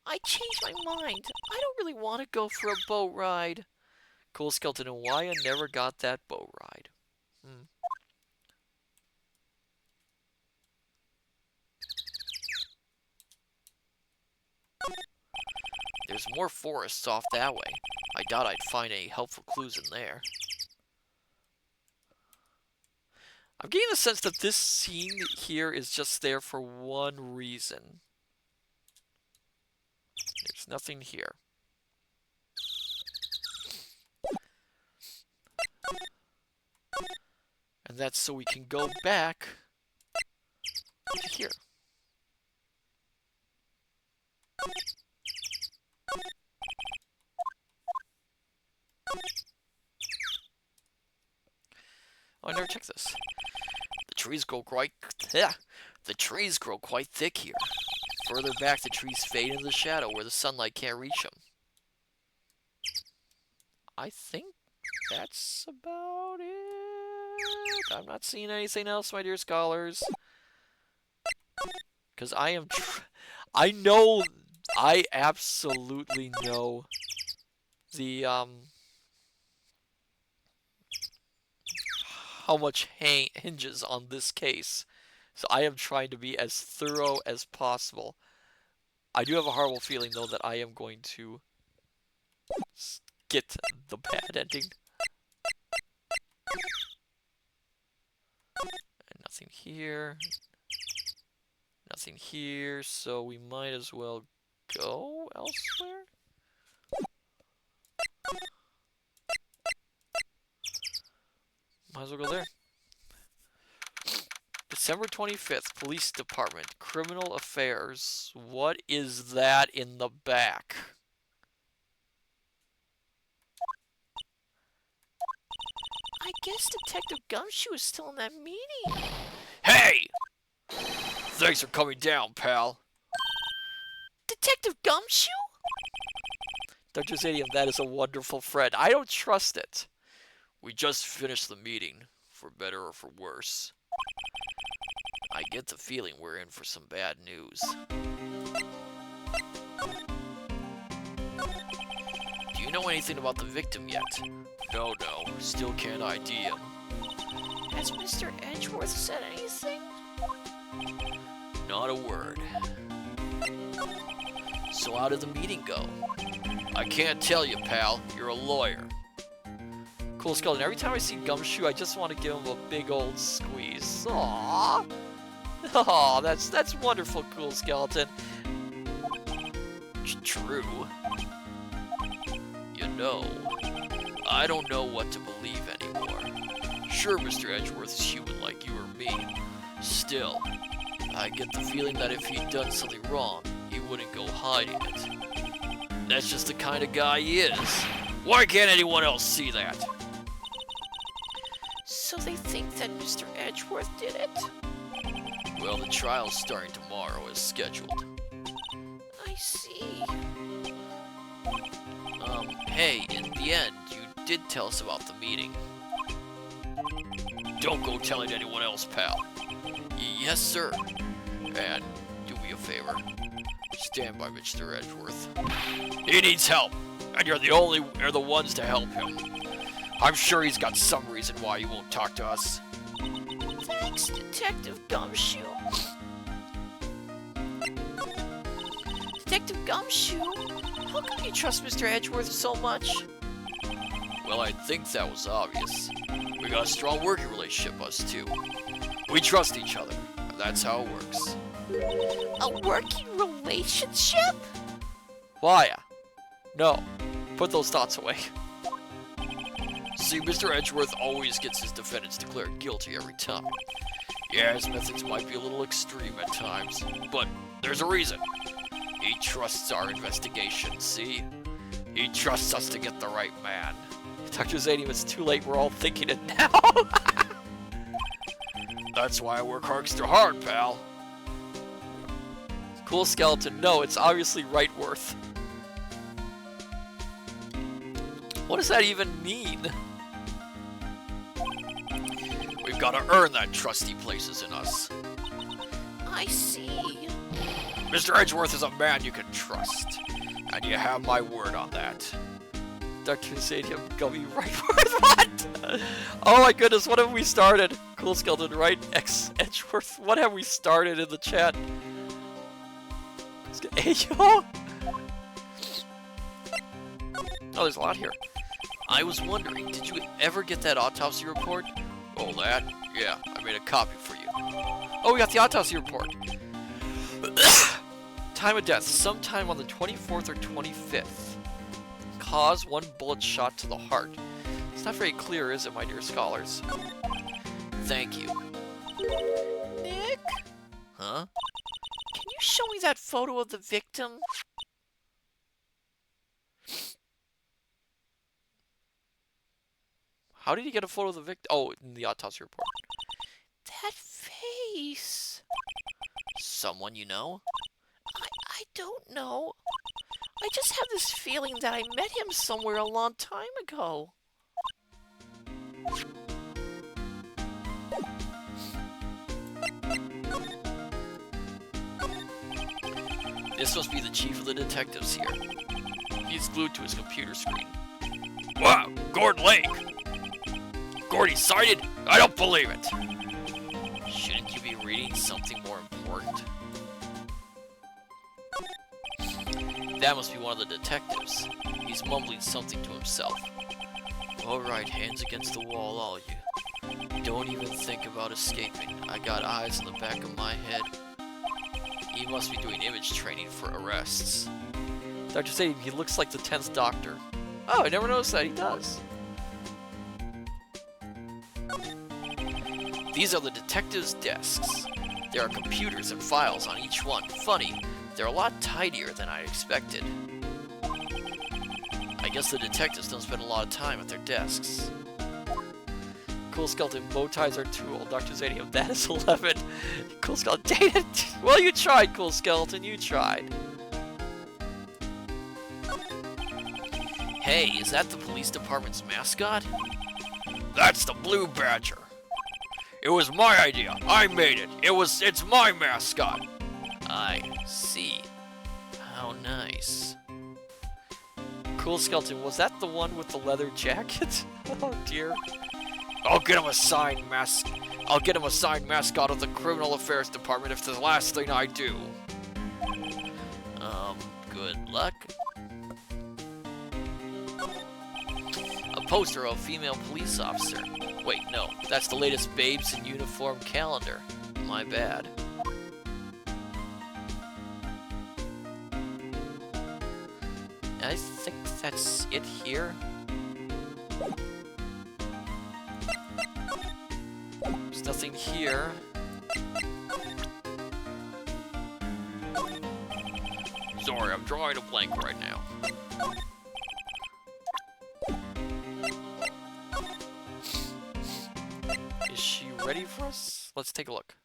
I changed my mind. I don't really want to go for a boat ride. Cool skeleton, and why I never got that boat ride. There's more forests off that way. I doubt I'd find any helpful clues in there. I'm getting the sense that this scene here is just there for one reason. There's nothing here. And that's so we can go back to here. Oh, I never checked this. The trees grow quite thick here. Further back, the trees fade into the shadow where the sunlight can't reach them. I think that's about it. I'm not seeing anything else, my dear scholars. Because I absolutely know the, how much hinges on this case. So I am trying to be as thorough as possible. I do have a horrible feeling, though, that I am going to get the bad ending. And nothing here. Nothing here, so we might as well go elsewhere. Might as well go there. December 25th, Police Department, Criminal Affairs. What is that in the back? I guess Detective Gumshoe is still in that meeting. Hey! Thanks for coming down, pal. Detective Gumshoe? Dr. Zadium, that is a wonderful friend. I don't trust it. We just finished the meeting, for better or for worse. I get the feeling we're in for some bad news. Do you know anything about the victim yet? No, still can't ID him. Has Mr. Edgeworth said anything? Not a word. So how did the meeting go? I can't tell you, pal. You're a lawyer. Cool skeleton. Every time I see Gumshoe, I just want to give him a big old squeeze. Aww. Aw, that's wonderful, Cool Skeleton. True. You know, I don't know what to believe anymore. Sure, Mr. Edgeworth is human like you or me. Still, I get the feeling that if he'd done something wrong, he wouldn't go hiding it. That's just the kind of guy he is. Why can't anyone else see that? So they think that Mr. Edgeworth did it? Well, the trial's starting tomorrow as scheduled. I see. Hey, in the end, you did tell us about the meeting. Don't go telling anyone else, pal. Yes, sir. And do me a favor. Stand by Mr. Edgeworth. He needs help, and you're the ones to help him. I'm sure he's got some reason why he won't talk to us. Thanks, Detective Gumshoe. Detective Gumshoe, how come you trust Mr. Edgeworth so much? Well, I think that was obvious. We got a strong working relationship, us two. We trust each other, and that's how it works. A working relationship? Why? No. Put those thoughts away. See, Mr. Edgeworth always gets his defendants declared guilty every time. Yeah, his methods might be a little extreme at times, but there's a reason. He trusts our investigation, see? He trusts us to get the right man. Dr. Zadium, it's too late, we're all thinking it now. That's why I work extra hard, pal. Cool skeleton, no, it's obviously Wrightworth. What does that even mean? We've got to earn that trust he places in us. I see. Mr. Edgeworth is a man you can trust, and you have my word on that. Dr. Zadium, Gummy, Wrightworth, what? Oh my goodness, what have we started? Cool skeleton, right? Edgeworth, what have we started in the chat? Hey, yo! Oh, there's a lot here. I was wondering, did you ever get that autopsy report? Oh, that? Yeah, I made a copy for you. Oh, we got the autopsy report. Time of death, sometime on the 24th or 25th. Cause, 1 bullet shot to the heart. It's not very clear, is it, my dear scholars? Thank you. Nick? Huh? Can you show me that photo of the victim? How did he get a photo of the victim? Oh, in the autopsy report. That face. Someone you know? I don't know. I just have this feeling that I met him somewhere a long time ago. This must be the chief of the detectives here. He's glued to his computer screen. Wow, Gord Lake! Gordy sighted? I don't believe it! Shouldn't you be reading something more important? That must be one of the detectives. He's mumbling something to himself. Alright, hands against the wall, all you. Don't even think about escaping. I got eyes in the back of my head. He must be doing image training for arrests. Dr. Sadie, he looks like the 10th Doctor. Oh, I never noticed that. He does. These are the detectives' desks. There are computers and files on each one. Funny, they're a lot tidier than I expected. I guess the detectives don't spend a lot of time at their desks. Cool skeleton, bow ties are tool. Dr. Zadium, that is 11. Cool skeleton, dang it! Well, you tried, cool skeleton, you tried. Hey, is that the police department's mascot? That's the Blue Badger. It was my idea. I made it. It's my mascot. I see. How nice. Cool skeleton, was that the one with the leather jacket? Oh dear. I'll get him a signed mascot of the Criminal Affairs Department if it's the last thing I do. Good luck. A poster of a female police officer. Wait, no, that's the latest Babes in Uniform calendar. My bad. I think that's it here. There's nothing here. Sorry, I'm drawing a blank right now. Is she ready for us? Let's take a look.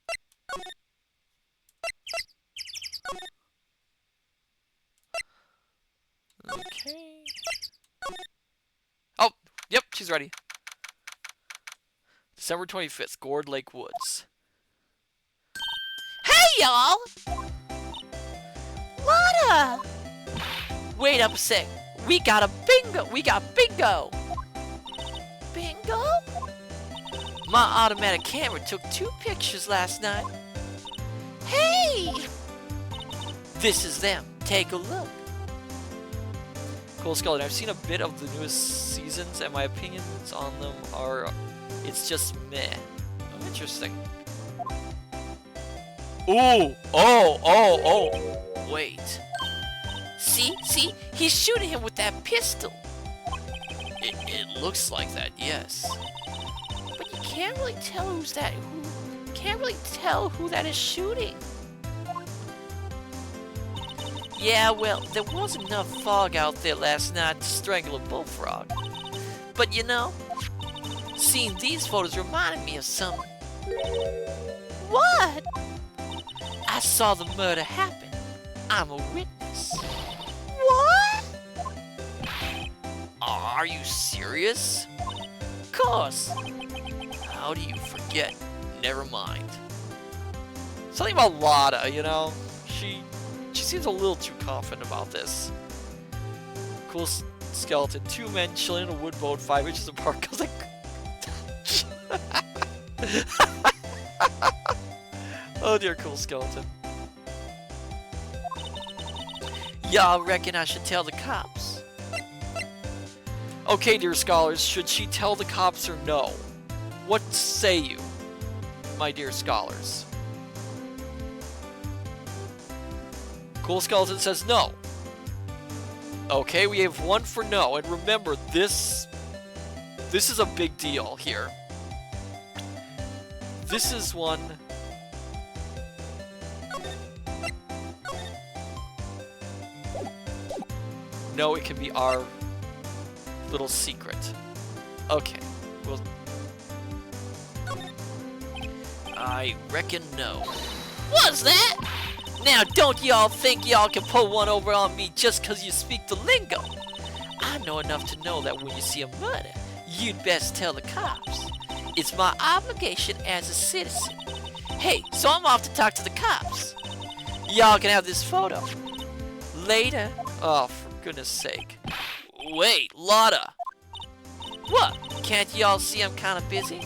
Okay. Oh, yep, she's ready. December 25th, Gord Lake Woods. Hey, y'all! Lotta! Wait up a sec. We got bingo! Bingo? My automatic camera took 2 pictures last night. Hey! This is them. Take a look. Cool Skeleton. I've seen a bit of the newest seasons, and my opinions on them are, it's just meh. Oh, interesting. Ooh! Oh! Wait. See? He's shooting him with that pistol. It looks like that, yes. But you can't really tell who that is shooting. Yeah, well, there wasn't enough fog out there last night to strangle a bullfrog. But you know, seeing these photos reminded me of something. What? I saw the murder happen. I'm a witness. What? Are you serious? Of course. How do you forget? Never mind. Something about Lada, you know? She seems a little too confident about this. Cool Skeleton. 2 men chilling in a wood boat 5 inches apart. Cause like, oh dear, Cool Skeleton. Y'all reckon I should tell the cops? Okay, dear scholars, should she tell the cops or no? What say you, my dear scholars? Cool Skeleton says no. Okay, we have 1 for no, and remember, this is a big deal here. This is one... No, it can be our little secret. Okay, well... I reckon no. What's that? Now, don't y'all think y'all can pull one over on me just because you speak the lingo. I know enough to know that when you see a murder, you'd best tell the cops. It's my obligation as a citizen. Hey, so I'm off to talk to the cops. Y'all can have this photo. Later. Oh, for goodness sake. Wait, Lotta. What? Can't y'all see I'm kind of busy?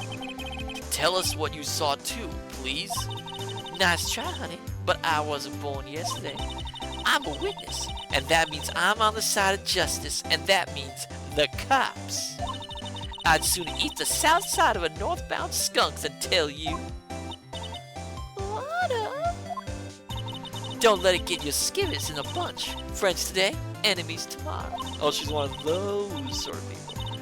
Tell us what you saw too, please. Nice try, honey, but I wasn't born yesterday. I'm a witness, and that means I'm on the side of justice, and that means the cops. I'd sooner eat the south side of a northbound skunk than tell you. Lotta. Don't let it get your skivvies in a bunch. Friends today, enemies tomorrow. Oh, she's one of those sort of people.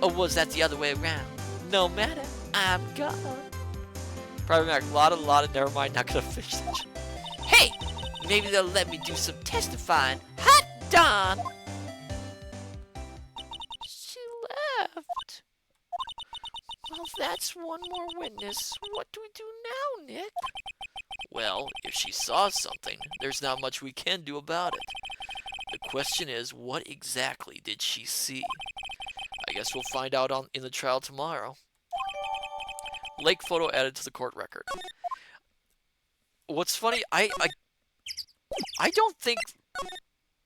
Or was that the other way around? No matter, I'm gone. Private Mac, Lotta, never mind, not gonna finish that shit. Hey, maybe they'll let me do some testifying. Hot darn! She left. Well, that's one more witness. What do we do now, Nick? Well, if she saw something, there's not much we can do about it. The question is, what exactly did she see? I guess we'll find out in the trial tomorrow. Lake photo added to the court record. What's funny, I don't think...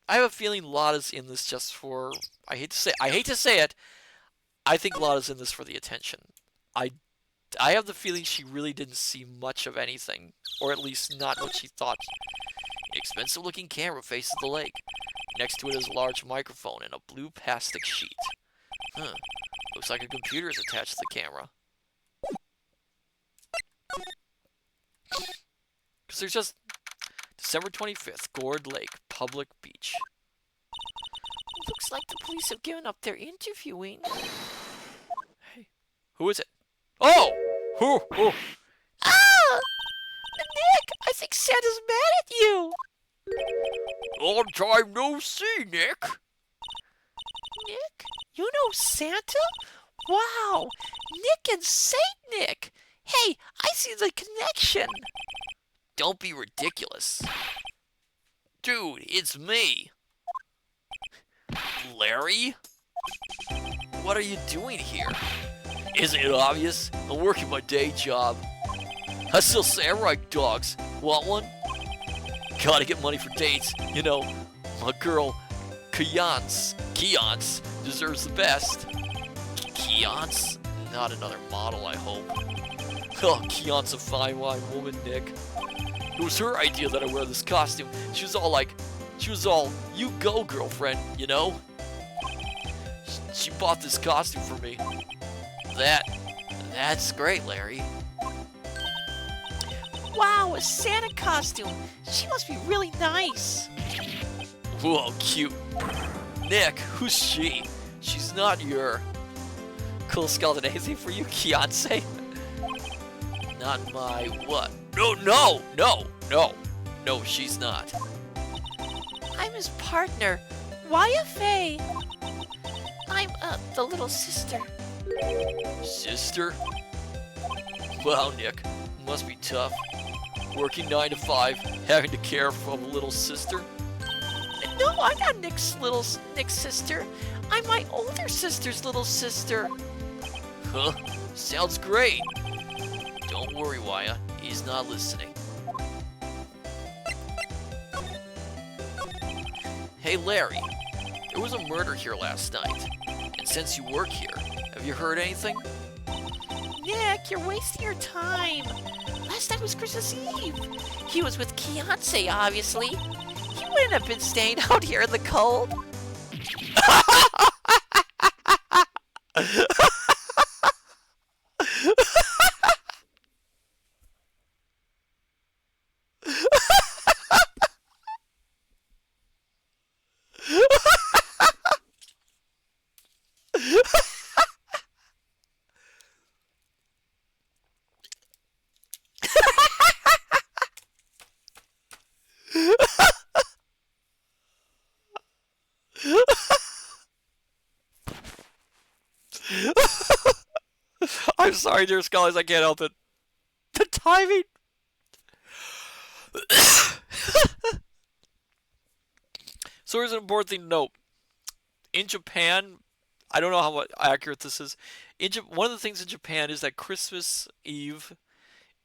I have a feeling Lotta's in this just for... I hate to say it. I think Lotta's in this for the attention. I have the feeling she really didn't see much of anything. Or at least not what she thought. An expensive looking camera faces the lake. Next to it is a large microphone and a blue plastic sheet. Looks like a computer is attached to the camera. Because there's just December 25th, Gourd Lake, public beach. Looks like the police have given up their interviewing. Hey, who is it? Oh! Who? Ah! Nick, I think Santa's mad at you. Long time no see, Nick. Nick? You know Santa? Wow! Nick and Saint Nick! Hey, I see the connection! Don't be ridiculous. Dude, it's me. Larry? What are you doing here? Isn't it obvious? I'm working my day job. I sell samurai dogs. Want one? Gotta get money for dates. You know, my girl, Keonce deserves the best. Keonce? not another model, I hope. Oh, Keon's a fine wine woman, Nick. It was her idea that I wear this costume. She was all, you go, girlfriend, you know? She bought this costume for me. That's great, Larry. Wow, a Santa costume. She must be really nice. Whoa, cute. Nick, who's she? She's not your... Cool skeleton, anything for you, Keonce? Not my what? No, she's not. I'm his partner, YFA. I'm, the little sister. Sister? Wow, Nick, must be tough. Working 9 to 5, having to care for a little sister? No, I'm not Nick's sister. I'm my older sister's little sister. Huh? Sounds great. Don't worry, Waya. He's not listening. Hey, Larry. There was a murder here last night. And since you work here, have you heard anything? Nick, you're wasting your time. Last night was Christmas Eve. He was with Keonce, obviously. He wouldn't have been staying out here in the cold. I'm sorry, dear scholars, I can't help it. The timing. So here's an important thing to note. In Japan, I don't know how accurate this is. One of the things in Japan is that Christmas Eve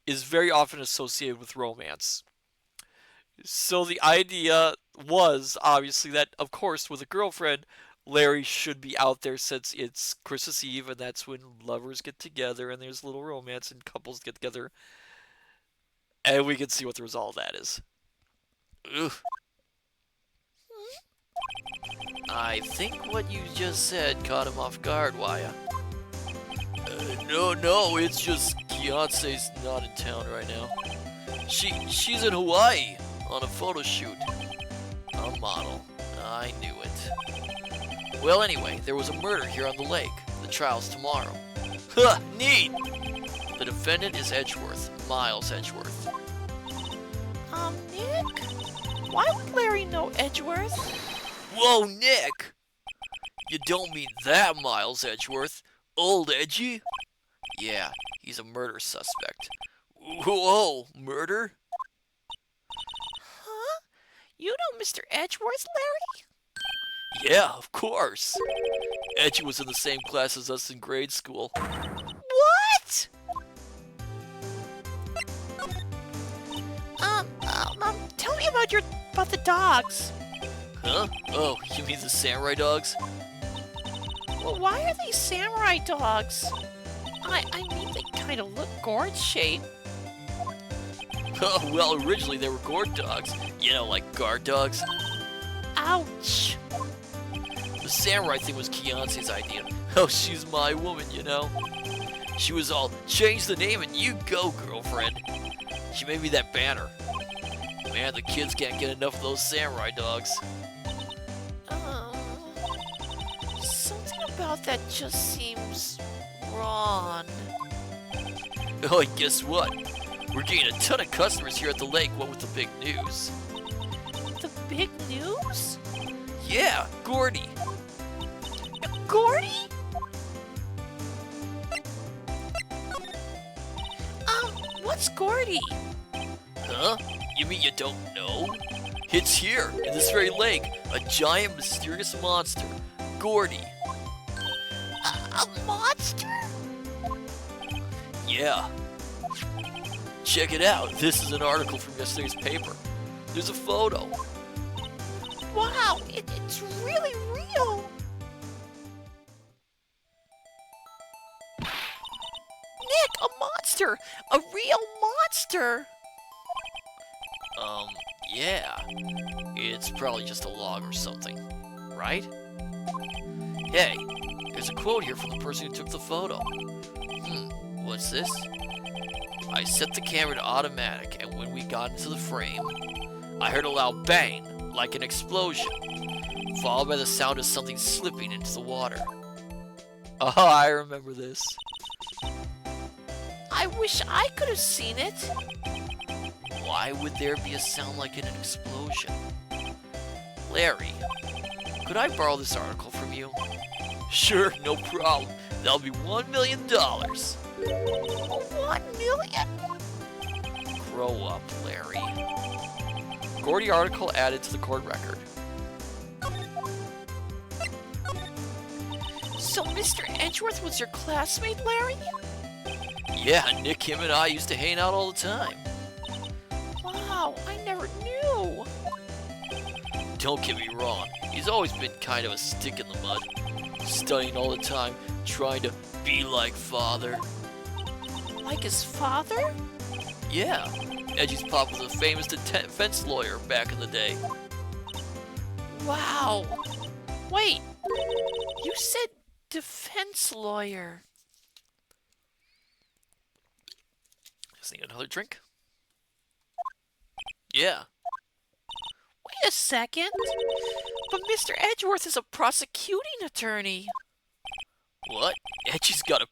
is very often associated with romance. So the idea was, obviously, that, of course, with a girlfriend, Larry should be out there since it's Christmas Eve, and that's when lovers get together, and there's a little romance, and couples get together. And we can see what the result of that is. Ugh. I think what you just said caught him off guard, Waya. No, it's just Beyonce's not in town right now. She's in Hawaii on a photo shoot. A model. I knew it. Well, anyway, there was a murder here on the lake. The trial's tomorrow. Huh, neat! The defendant is Edgeworth, Miles Edgeworth. Nick? Why would Larry know Edgeworth? Whoa, Nick! You don't mean that Miles Edgeworth? Old Edgy? Yeah, he's a murder suspect. Whoa, murder? Huh? You know Mr. Edgeworth, Larry? Yeah, of course. Edgy was in the same class as us in grade school. What? Tell me about the dogs. Huh? Oh, you mean the samurai dogs? Well, why are they samurai dogs? I mean, they kind of look gourd-shaped. Oh, well, originally they were gourd dogs. You know, like guard dogs. Ouch. The samurai thing was Keonce's idea. Oh, she's my woman, you know. She was all, change the name and you go, girlfriend. She made me that banner. Man, the kids can't get enough of those samurai dogs. Something about that just seems wrong. Oh, and guess what? We're getting a ton of customers here at the lake, what with the big news. The big news? Yeah, Gordy. Gordy? What's Gordy? Huh? You mean you don't know? It's here, in this very lake, a giant mysterious monster, Gordy. A monster? Yeah. Check it out. This is an article from yesterday's paper. There's a photo. Wow, it's really real. monster! A real monster! Yeah. It's probably just a log or something, right? Hey, there's a quote here from the person who took the photo. What's this? I set the camera to automatic, and when we got into the frame, I heard a loud bang, like an explosion, followed by the sound of something slipping into the water. Oh, I remember this. I wish I could have seen it. Why would there be a sound like an explosion? Larry, could I borrow this article from you? Sure, no problem. That'll be $1 million. $1 million? Grow up, Larry. Gordy article added to the court record. So Mr. Edgeworth was your classmate, Larry? Yeah, Nick, him, and I used to hang out all the time. Wow, I never knew. Don't get me wrong, he's always been kind of a stick in the mud. Studying all the time, trying to be like father. Like his father? Yeah, Edgy's pop was a famous defense lawyer back in the day. Wow. Wait, you said defense lawyer. Just need another drink? Yeah. Wait a second. But Mr. Edgeworth is a prosecuting attorney. What? Edgy's got a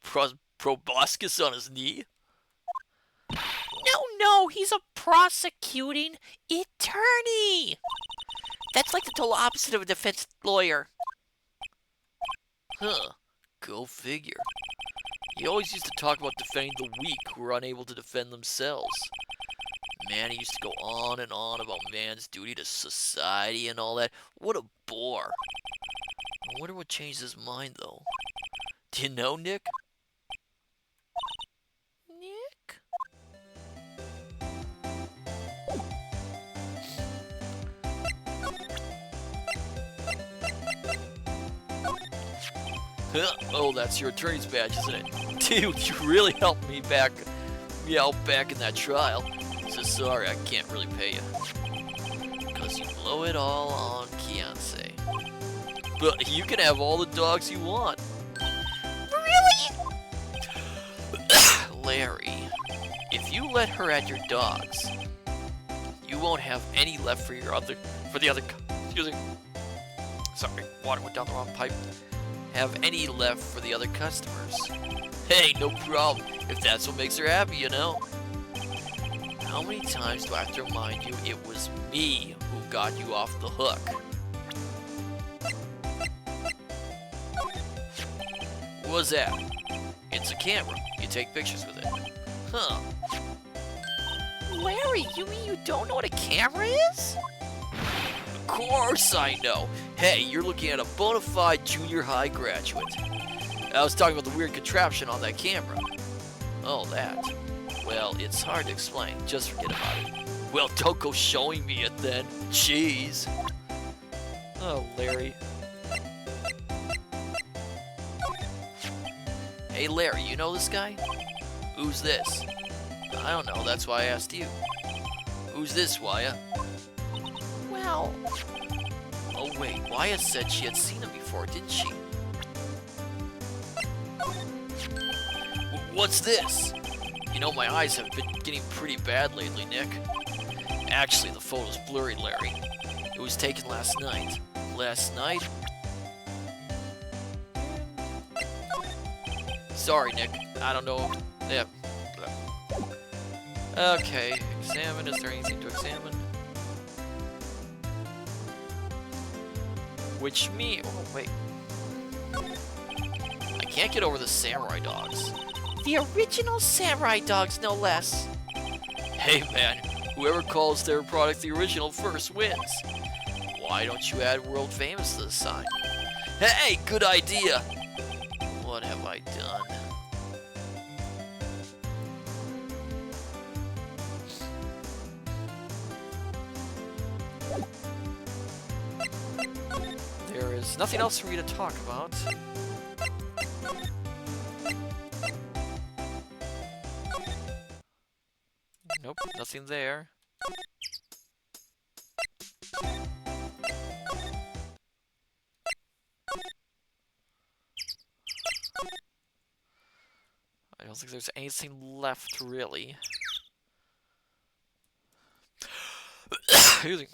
proboscis on his knee? No, he's a prosecuting attorney. That's like the total opposite of a defense lawyer. Huh. Go figure. He always used to talk about defending the weak who were unable to defend themselves. Man, he used to go on and on about man's duty to society and all that. What a bore. I wonder what changed his mind, though. Do you know, Nick? Nick? Oh, that's your attorney's badge, isn't it? Dude, you really helped me out back in that trial. So sorry, I can't really pay you. Because you blow it all on Kianse. But you can have all the dogs you want. Really? Larry, if you let her add your dogs, you won't have any left for the other, excuse me. Sorry, water went down the wrong pipe. Have any left for the other customers. Hey, no problem, if that's what makes her happy, you know. How many times do I have to remind you it was me who got you off the hook? What was that? It's a camera. You take pictures with it. Huh. Larry, you mean you don't know what a camera is? Of course I know. Hey, you're looking at a bona fide junior high graduate. I was talking about the weird contraption on that camera. Oh, that. Well, it's hard to explain. Just forget about it. Well, don't go showing me it then. Jeez. Oh, Larry. Hey, Larry, you know this guy? Who's this? I don't know, that's why I asked you. Who's this, Waya? Well, Oh, wait, Waya said she had seen him before, didn't she? What's this? You know, my eyes have been getting pretty bad lately, Nick. Actually, the photo's blurry, Larry. It was taken last night. Last night? Sorry, Nick. I don't know. Yeah. Okay, examine. Is there anything to examine? Which me? Oh, wait. I can't get over the samurai dogs. the original samurai dogs, no less. Hey, man. Whoever calls their product the original first wins. Why don't you add world famous to the sign? Hey, good idea. What have I done? There is nothing else for me to talk about. Nothing there. I don't think there's anything left, really. Excuse me.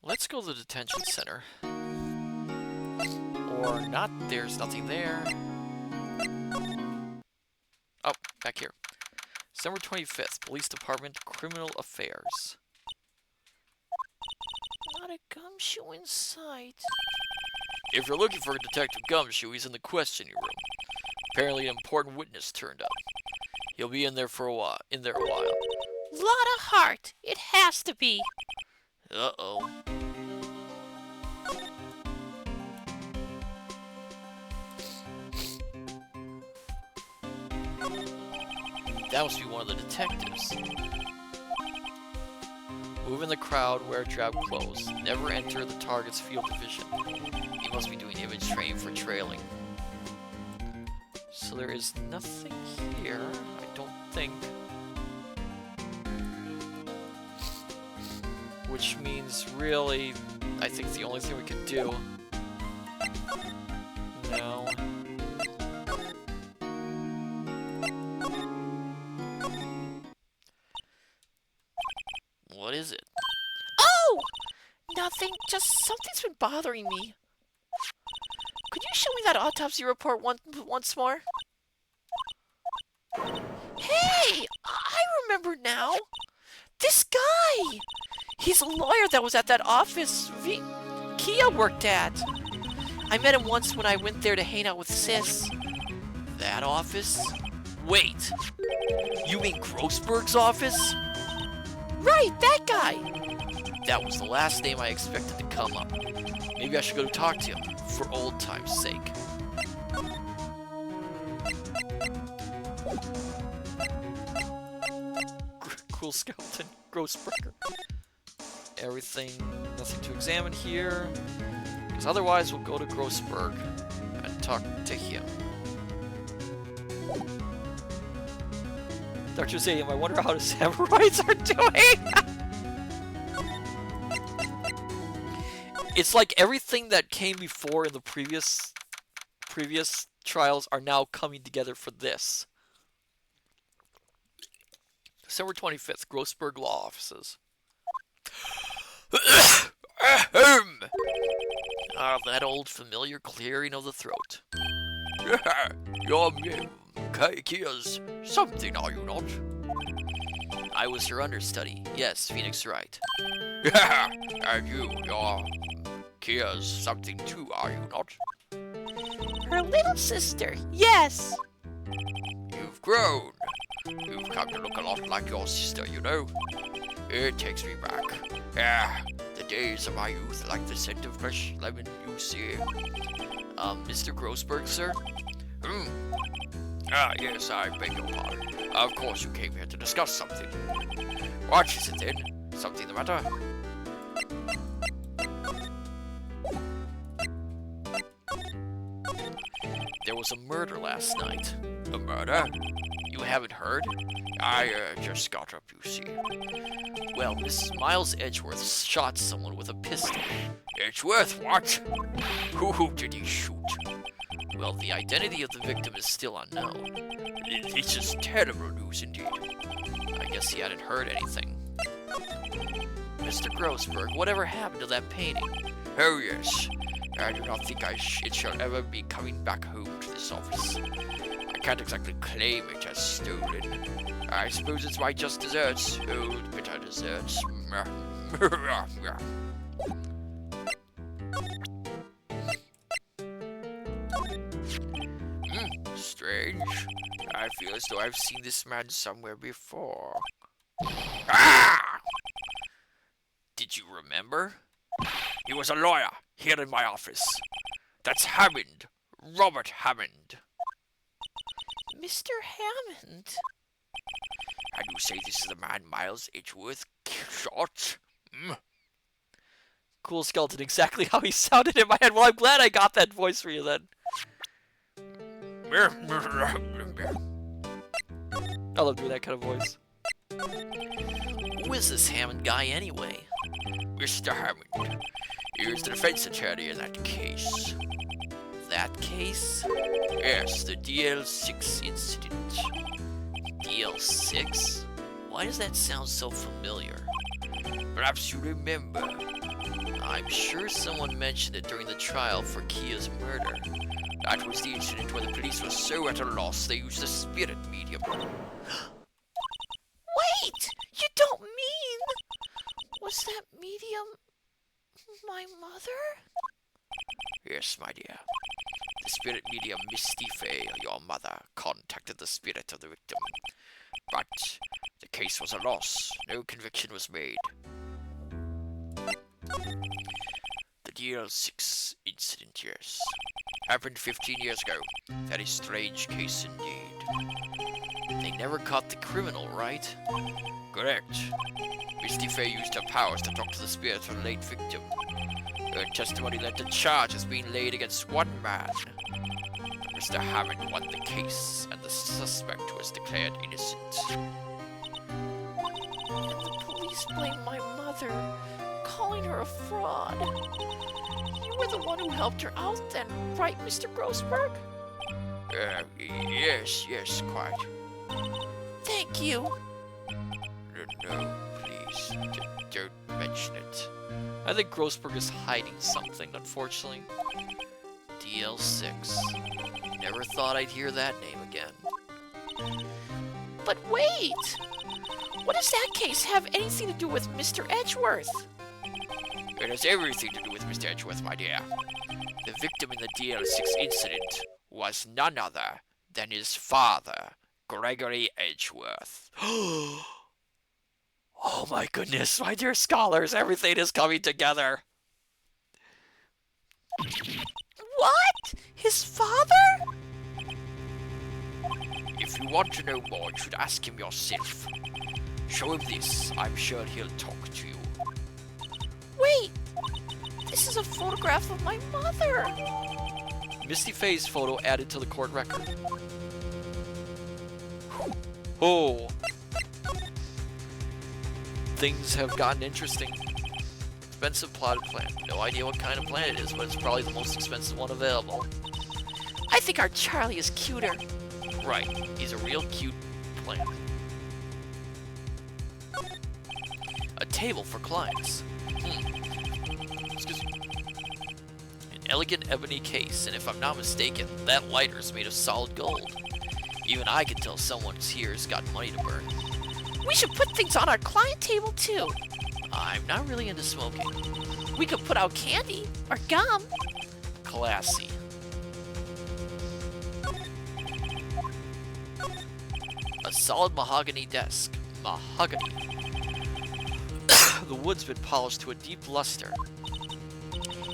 Let's go to the detention center. Or not, there's nothing there. Oh, back here. December 25th, Police Department, Criminal Affairs. Not a gumshoe in sight. If you're looking for Detective Gumshoe, he's in the questioning room. Apparently an important witness turned up. He'll be in there for a while. Lot of heart. It has to be. Uh-oh. That must be one of the detectives. Move in the crowd, wear drab clothes. Never enter the target's field of vision. He must be doing image training for trailing. So there is nothing here, I don't think. Which means, really, I think the only thing we can do... No. What is it? Oh! Nothing. Just something's been bothering me. Could you show me that autopsy report once more? Hey! I remember now. This guy! He's a lawyer that was at that office Kia worked at. I met him once when I went there to hang out with Sis. That office? Wait! You mean Grossberg's office? Right, that guy! That was the last name I expected to come up. Maybe I should go talk to him, for old time's sake. Cool skeleton, Grossberger. Everything, nothing to examine here. Because otherwise we'll go to Grossberg and talk to him. Dr. Zadium, I wonder how the samurais are doing! It's like everything that came before in the previous trials are now coming together for this. December 25th, Grossberg Law Offices. Ah, that old familiar clearing of the throat. You're Kia's something, are you not? I was her understudy. Yes, Phoenix Wright. And you're Kia's something too, are you not? Her little sister, yes! You've grown. You've come to look a lot like your sister, you know. It takes me back. The days of my youth, like the scent of fresh lemon, you see. Mr. Grossberg, sir? Yes, I beg your pardon. Of course you came here to discuss something. What is it then? Something the matter? There was a murder last night. A murder? You haven't heard? I just got up, you see. Well, Miss Miles Edgeworth shot someone with a pistol. Edgeworth, what? Who did he shoot? Well, the identity of the victim is still unknown. This is terrible news indeed. I guess he hadn't heard anything. Mr. Grossberg, whatever happened to that painting? Oh yes. I do not think it shall ever be coming back home to this office. I can't exactly claim it as stolen. I suppose it's my just desserts, old bitter desserts. Strange. I feel as though I've seen this man somewhere before. Ah! Did you remember? He was a lawyer here in my office. That's Hammond. Robert Hammond. Mr. Hammond. And you say this is the man Miles Edgeworth shot? Cool skeleton, exactly how he sounded in my head. Well, I'm glad I got that voice for you then. I love doing that kind of voice. Who is this Hammond guy anyway? Mr. Hammond, here's the defense attorney in that case. That case? Yes, the DL6 incident. DL6? Why does that sound so familiar? Perhaps you remember. I'm sure someone mentioned it during the trial for Kia's murder. That was the incident where the police were so at a loss they used a spirit medium. Wait! You don't mean... Was that medium... my mother? Yes, my dear. The spirit medium Misty Fey, your mother, contacted the spirit of the victim. But the case was a loss. No conviction was made. The DL6 incident, yes. Happened 15 years ago. Very strange case indeed. They never caught the criminal, right? Correct. Misty Fey used her powers to talk to the spirit of the late victim. Her testimony led to charges being laid against one man. But Mr. Hammond won the case, and the suspect was declared innocent. And the police blamed my mother, calling her a fraud. You were the one who helped her out then, right, Mr. Grossberg? Yes, quite. Thank you. No, please, don't mention it. I think Grossberg is hiding something, unfortunately. DL6. Never thought I'd hear that name again. But wait! What does that case have anything to do with Mr. Edgeworth? It has everything to do with Mr. Edgeworth, my dear. The victim in the DL6 incident was none other than his father, Gregory Edgeworth. Oh my goodness, my dear scholars, everything is coming together. What? His father? If you want to know more, you should ask him yourself. Show him this. I'm sure he'll talk to you. Wait! This is a photograph of my mother! Misty Fey's photo added to the court record. Oh. Things have gotten interesting. Expensive plotted plant. No idea what kind of plant it is, but it's probably the most expensive one available. I think our Charlie is cuter. Right, he's a real cute plant. A table for clients. Excuse me. An elegant ebony case, and if I'm not mistaken, that lighter is made of solid gold. Even I can tell someone's here's got money to burn. We should put things on our client table too. I'm not really into smoking. We could put out candy or gum. Classy. A solid mahogany desk. Mahogany. The wood's been polished to a deep luster.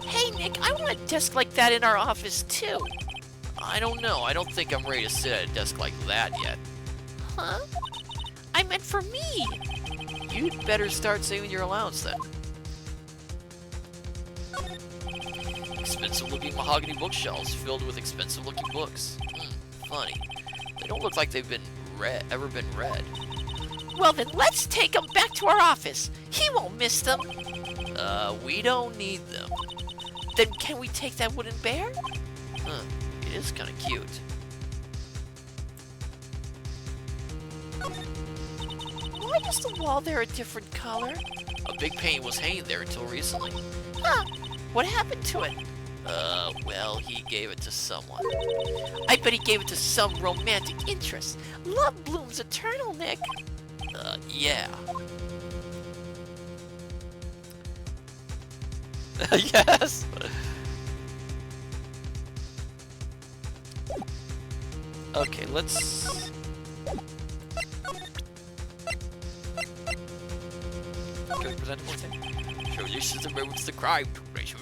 Hey Nick, I want a desk like that in our office too. I don't know. I don't think I'm ready to sit at a desk like that yet. Huh? I meant for me. You'd better start saving your allowance then. Expensive looking mahogany bookshelves filled with expensive looking books. Funny. They don't look like they've been ever been read. Well then let's take them back to our office. He won't miss them. We don't need them. Then can we take that wooden bear? Huh. It is kind of cute. Why is the wall there a different color? A big painting was hanging there until recently. Huh. What happened to it? Well, he gave it to someone. I bet he gave it to some romantic interest. Love blooms eternal, Nick. Yeah. Yes! Okay, let's... Can we present one thing? So this is the moment the crime took place.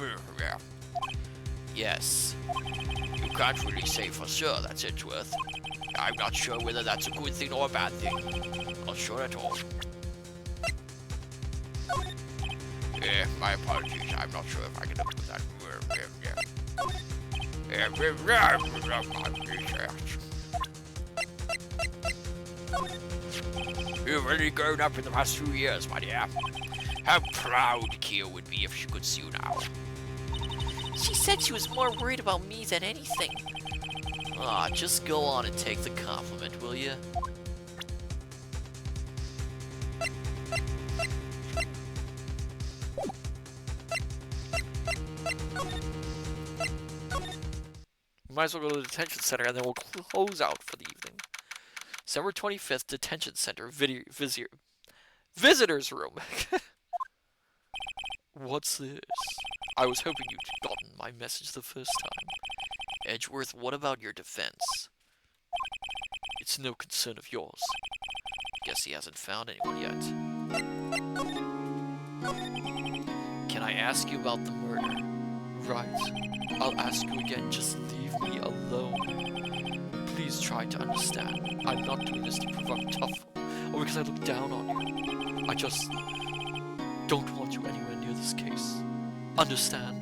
Yes. You can't really say for sure that's Edgeworth. I'm not sure whether that's a good thing or a bad thing. Not sure at all. My apologies. I'm not sure if I can open that. You've really grown up in the past few years, my dear. How proud Kia would be if she could see you now. She said she was more worried about me than anything. Ah, just go on and take the compliment, will you? Might as well go to the detention center and then we'll close out for the evening. December 25th, detention center, visitor's room. What's this? I was hoping you'd gotten my message the first time. Edgeworth, what about your defense? It's no concern of yours. Guess he hasn't found anyone yet. Can I ask you about the murder? Right. I'll ask you again, just leave me alone. Please try to understand. I'm not doing this to provoke tough or because I look down on you. I just don't want you anywhere near this case. Understand?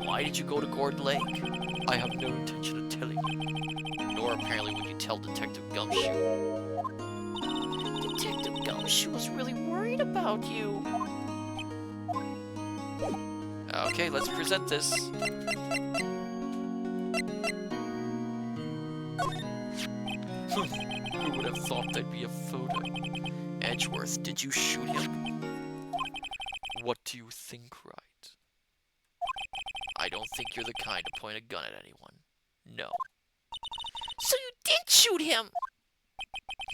Why did you go to Gourd Lake? I have no intention of telling you. Nor apparently would you tell Detective Gumshoe. Detective Gumshoe was really worried about you. Okay, let's present this. Who would have thought there'd be a photo? Edgeworth, did you shoot him? What do you think, Wright? I don't think you're the kind to point a gun at anyone. No. So you did shoot him?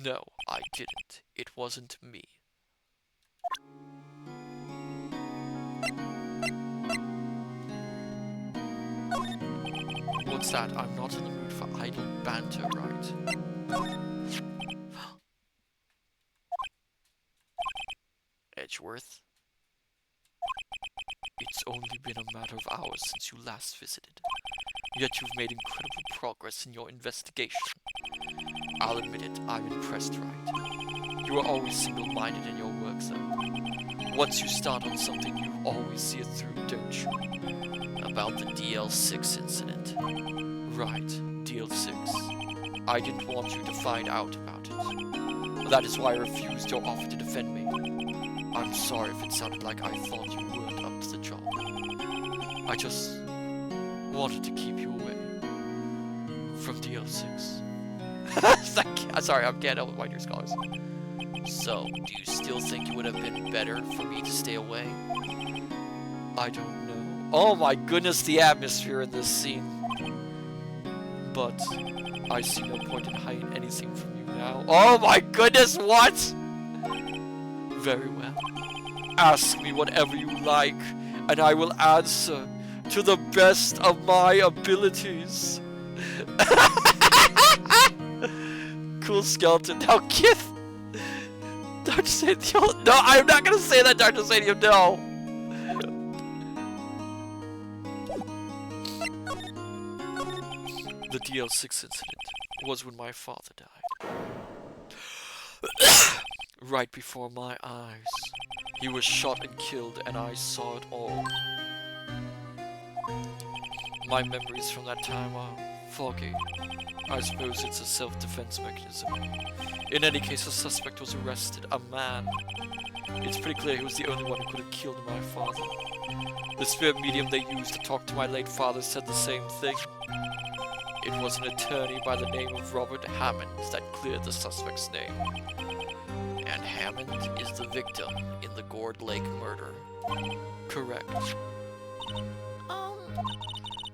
No, I didn't. It wasn't me. What's that? I'm not in the mood for idle banter, right? Edgeworth? It's only been a matter of hours since you last visited. Yet you've made incredible progress in your investigation. I'll admit it, I'm impressed, right? You are always single-minded in your work, though. Once you start on something, you always see it through, don't you? About the DL6 incident. Right, DL6. I didn't want you to find out about it. That is why I refused your offer to defend me. I'm sorry if it sounded like I thought you weren't up to the job. I just wanted to keep you away from DL6. Sorry, I can't help with your scholars. So, do you still think it would have been better for me to stay away? I don't know. Oh my goodness, the atmosphere in this scene. But I see no point in hiding anything from you now. Oh my goodness, what? Very well. Ask me whatever you like, and I will answer to the best of my abilities. Cool skeleton. Now, Kith! Dr. Sadium. No, I'm not gonna say that, Dr. Sadium, no! The DL6 incident was when my father died. Right before my eyes. He was shot and killed, and I saw it all. My memories from that time are foggy. I suppose it's a self-defense mechanism. In any case, a suspect was arrested, a man. It's pretty clear he was the only one who could have killed my father. The spirit medium they used to talk to my late father said the same thing. It was an attorney by the name of Robert Hammond that cleared the suspect's name. And Hammond is the victim in the Gourd Lake murder. Correct.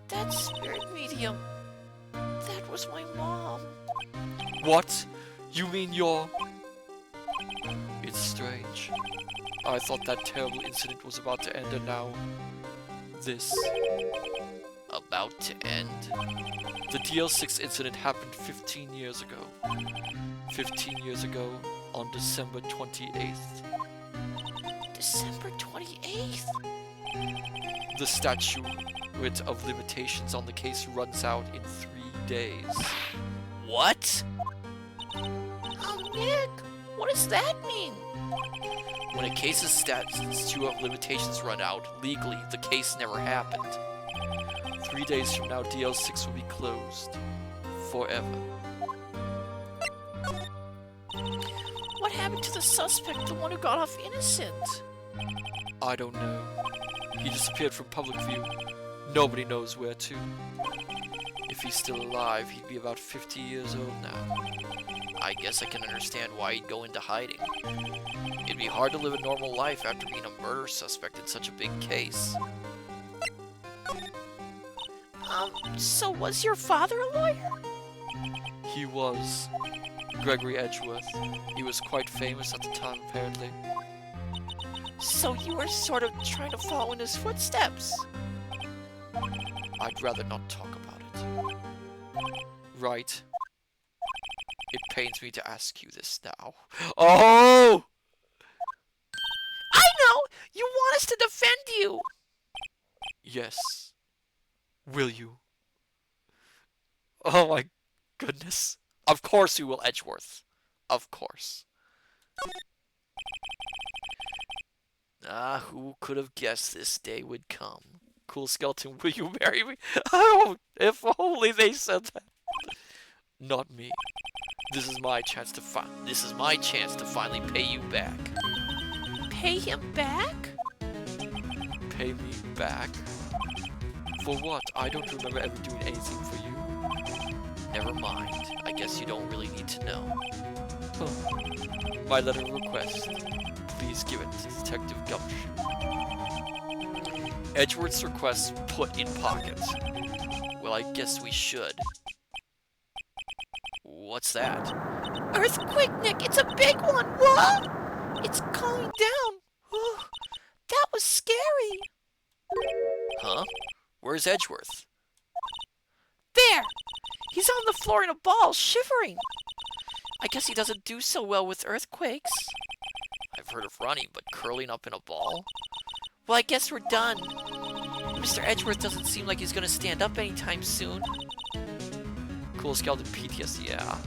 That spirit medium. That was my mom. What? You mean you're... It's strange. I thought that terrible incident was about to end, and now... this. About to end? The DL6 incident happened 15 years ago. 15 years ago, on December 28th. December 28th? The statute of limitations on the case runs out in 3 days. What? Oh, Nick, what does that mean? When a case's statute of limitations run out, legally, the case never happened. 3 days from now, DL6 will be closed. Forever. What happened to the suspect, the one who got off innocent? I don't know. He disappeared from public view. Nobody knows where to. If he's still alive, he'd be about 50 years old now. I guess I can understand why he'd go into hiding. It'd be hard to live a normal life after being a murder suspect in such a big case. So was your father a lawyer? He was. Gregory Edgeworth. He was quite famous at the time, apparently. So you were sort of trying to follow in his footsteps? I'd rather not talk about it. Right. It pains me to ask you this now. Oh! I know! You want us to defend you! Yes. Will you? Oh my goodness. Of course we will, Edgeworth. Of course. Who could have guessed this day would come? Cool skeleton, will you marry me? Oh, if only they said that. Not me. This is my chance to finally pay you back. Pay him back? Pay me back? For what? I don't remember ever doing anything for you. Never mind. I guess you don't really need to know. My letter of request. Please give it to Detective Gumshoe. Edgeworth's request put in pocket. Well, I guess we should. What's that? Earthquake, Nick! It's a big one! Whoa! It's calming down! Whoa. That was scary! Huh? Where's Edgeworth? There! He's on the floor in a ball, shivering. I guess he doesn't do so well with earthquakes. I've heard of running, but curling up in a ball? Well, I guess we're done. Mr. Edgeworth doesn't seem like he's gonna stand up anytime soon. Cool skeleton PTSD, yeah.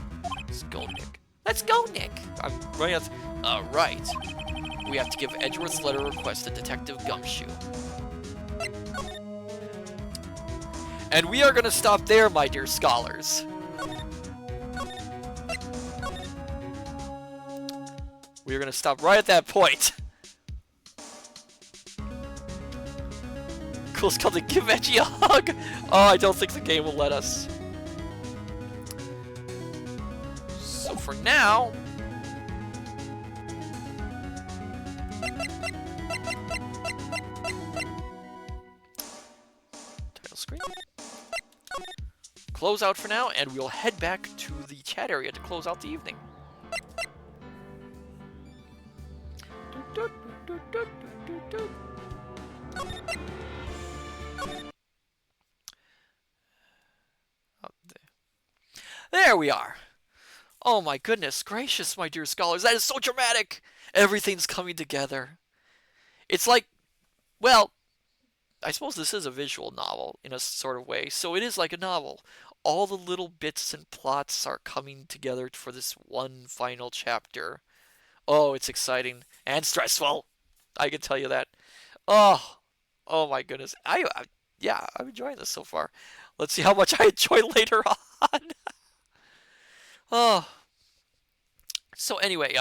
Let's go, Nick. Let's go, Nick! I'm running out. Right. We have to give Edgeworth's letter request to Detective Gumshoe. And we are going to stop there, my dear scholars. We are going to stop right at that point. Cool skeleton, give Edgy a hug. Oh, I don't think the game will let us. So for now, title screen. Close out for now, and we'll head back to the chat area to close out the evening. There we are. Oh my goodness gracious, my dear scholars, that is so dramatic. Everything's coming together. It's like, well, I suppose this is a visual novel in a sort of way, so it is like a novel. All the little bits and plots are coming together for this one final chapter. Oh, it's exciting and stressful. I can tell you that. Oh my goodness. Yeah, I'm enjoying this so far. Let's see how much I enjoy later on. Oh. So anyway,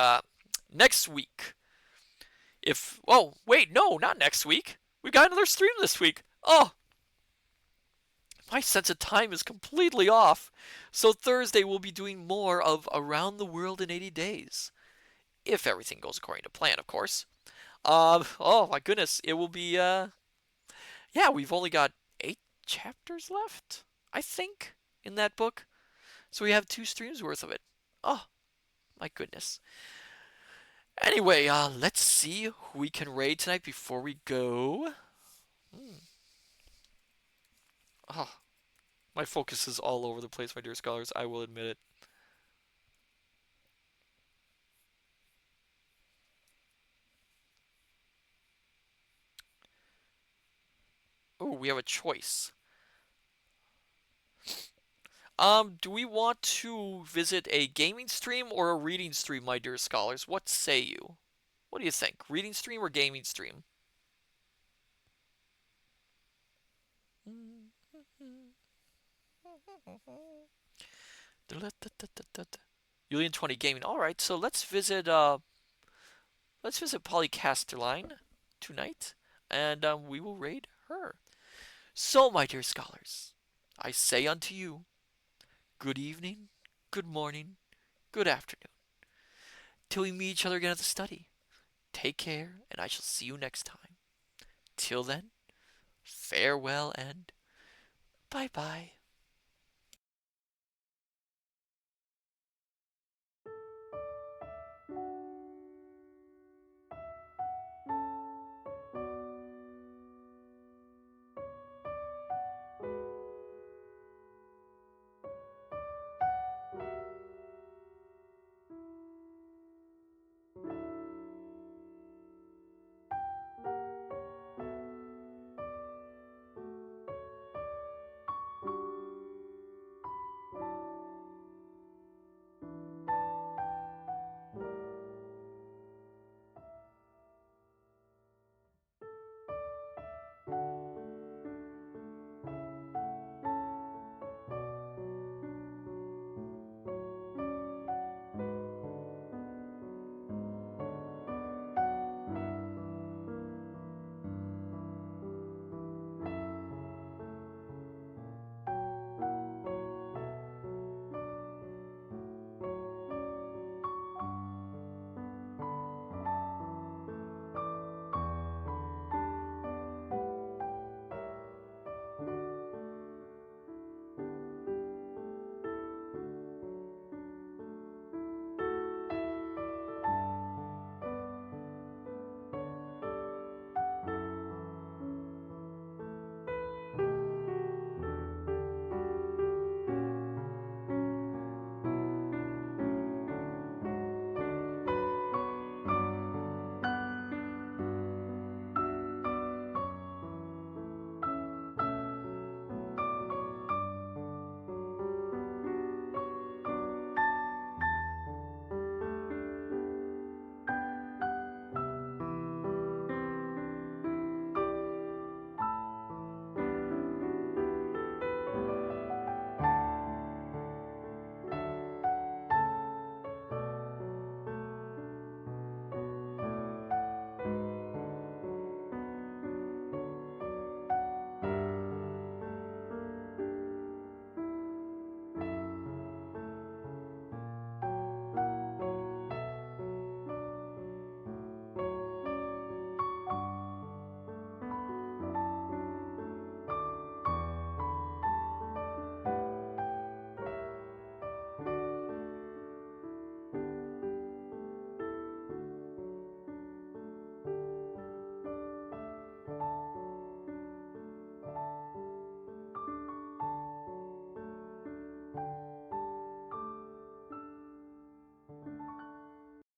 next week. Oh, wait, no, not next week. We got another stream this week. Oh. My sense of time is completely off. So Thursday we'll be doing more of Around the World in 80 Days. If everything goes according to plan, of course. Oh my goodness, it will be, yeah, we've only got 8 chapters left, I think, in that book. So we have 2 streams worth of it. Oh, my goodness. Anyway, let's see who we can raid tonight before we go. Oh, my focus is all over the place, my dear scholars. I will admit it. Oh, we have a choice. Do we want to visit a gaming stream or a reading stream, my dear scholars? What say you? What do you think? Reading stream or gaming stream? Julian 20 Gaming. All right, so let's visit Polycasterline tonight, and we will raid her. So, my dear scholars, I say unto you, good evening, good morning, good afternoon. Till we meet each other again at the study. Take care, and I shall see you next time. Till then, farewell and bye bye.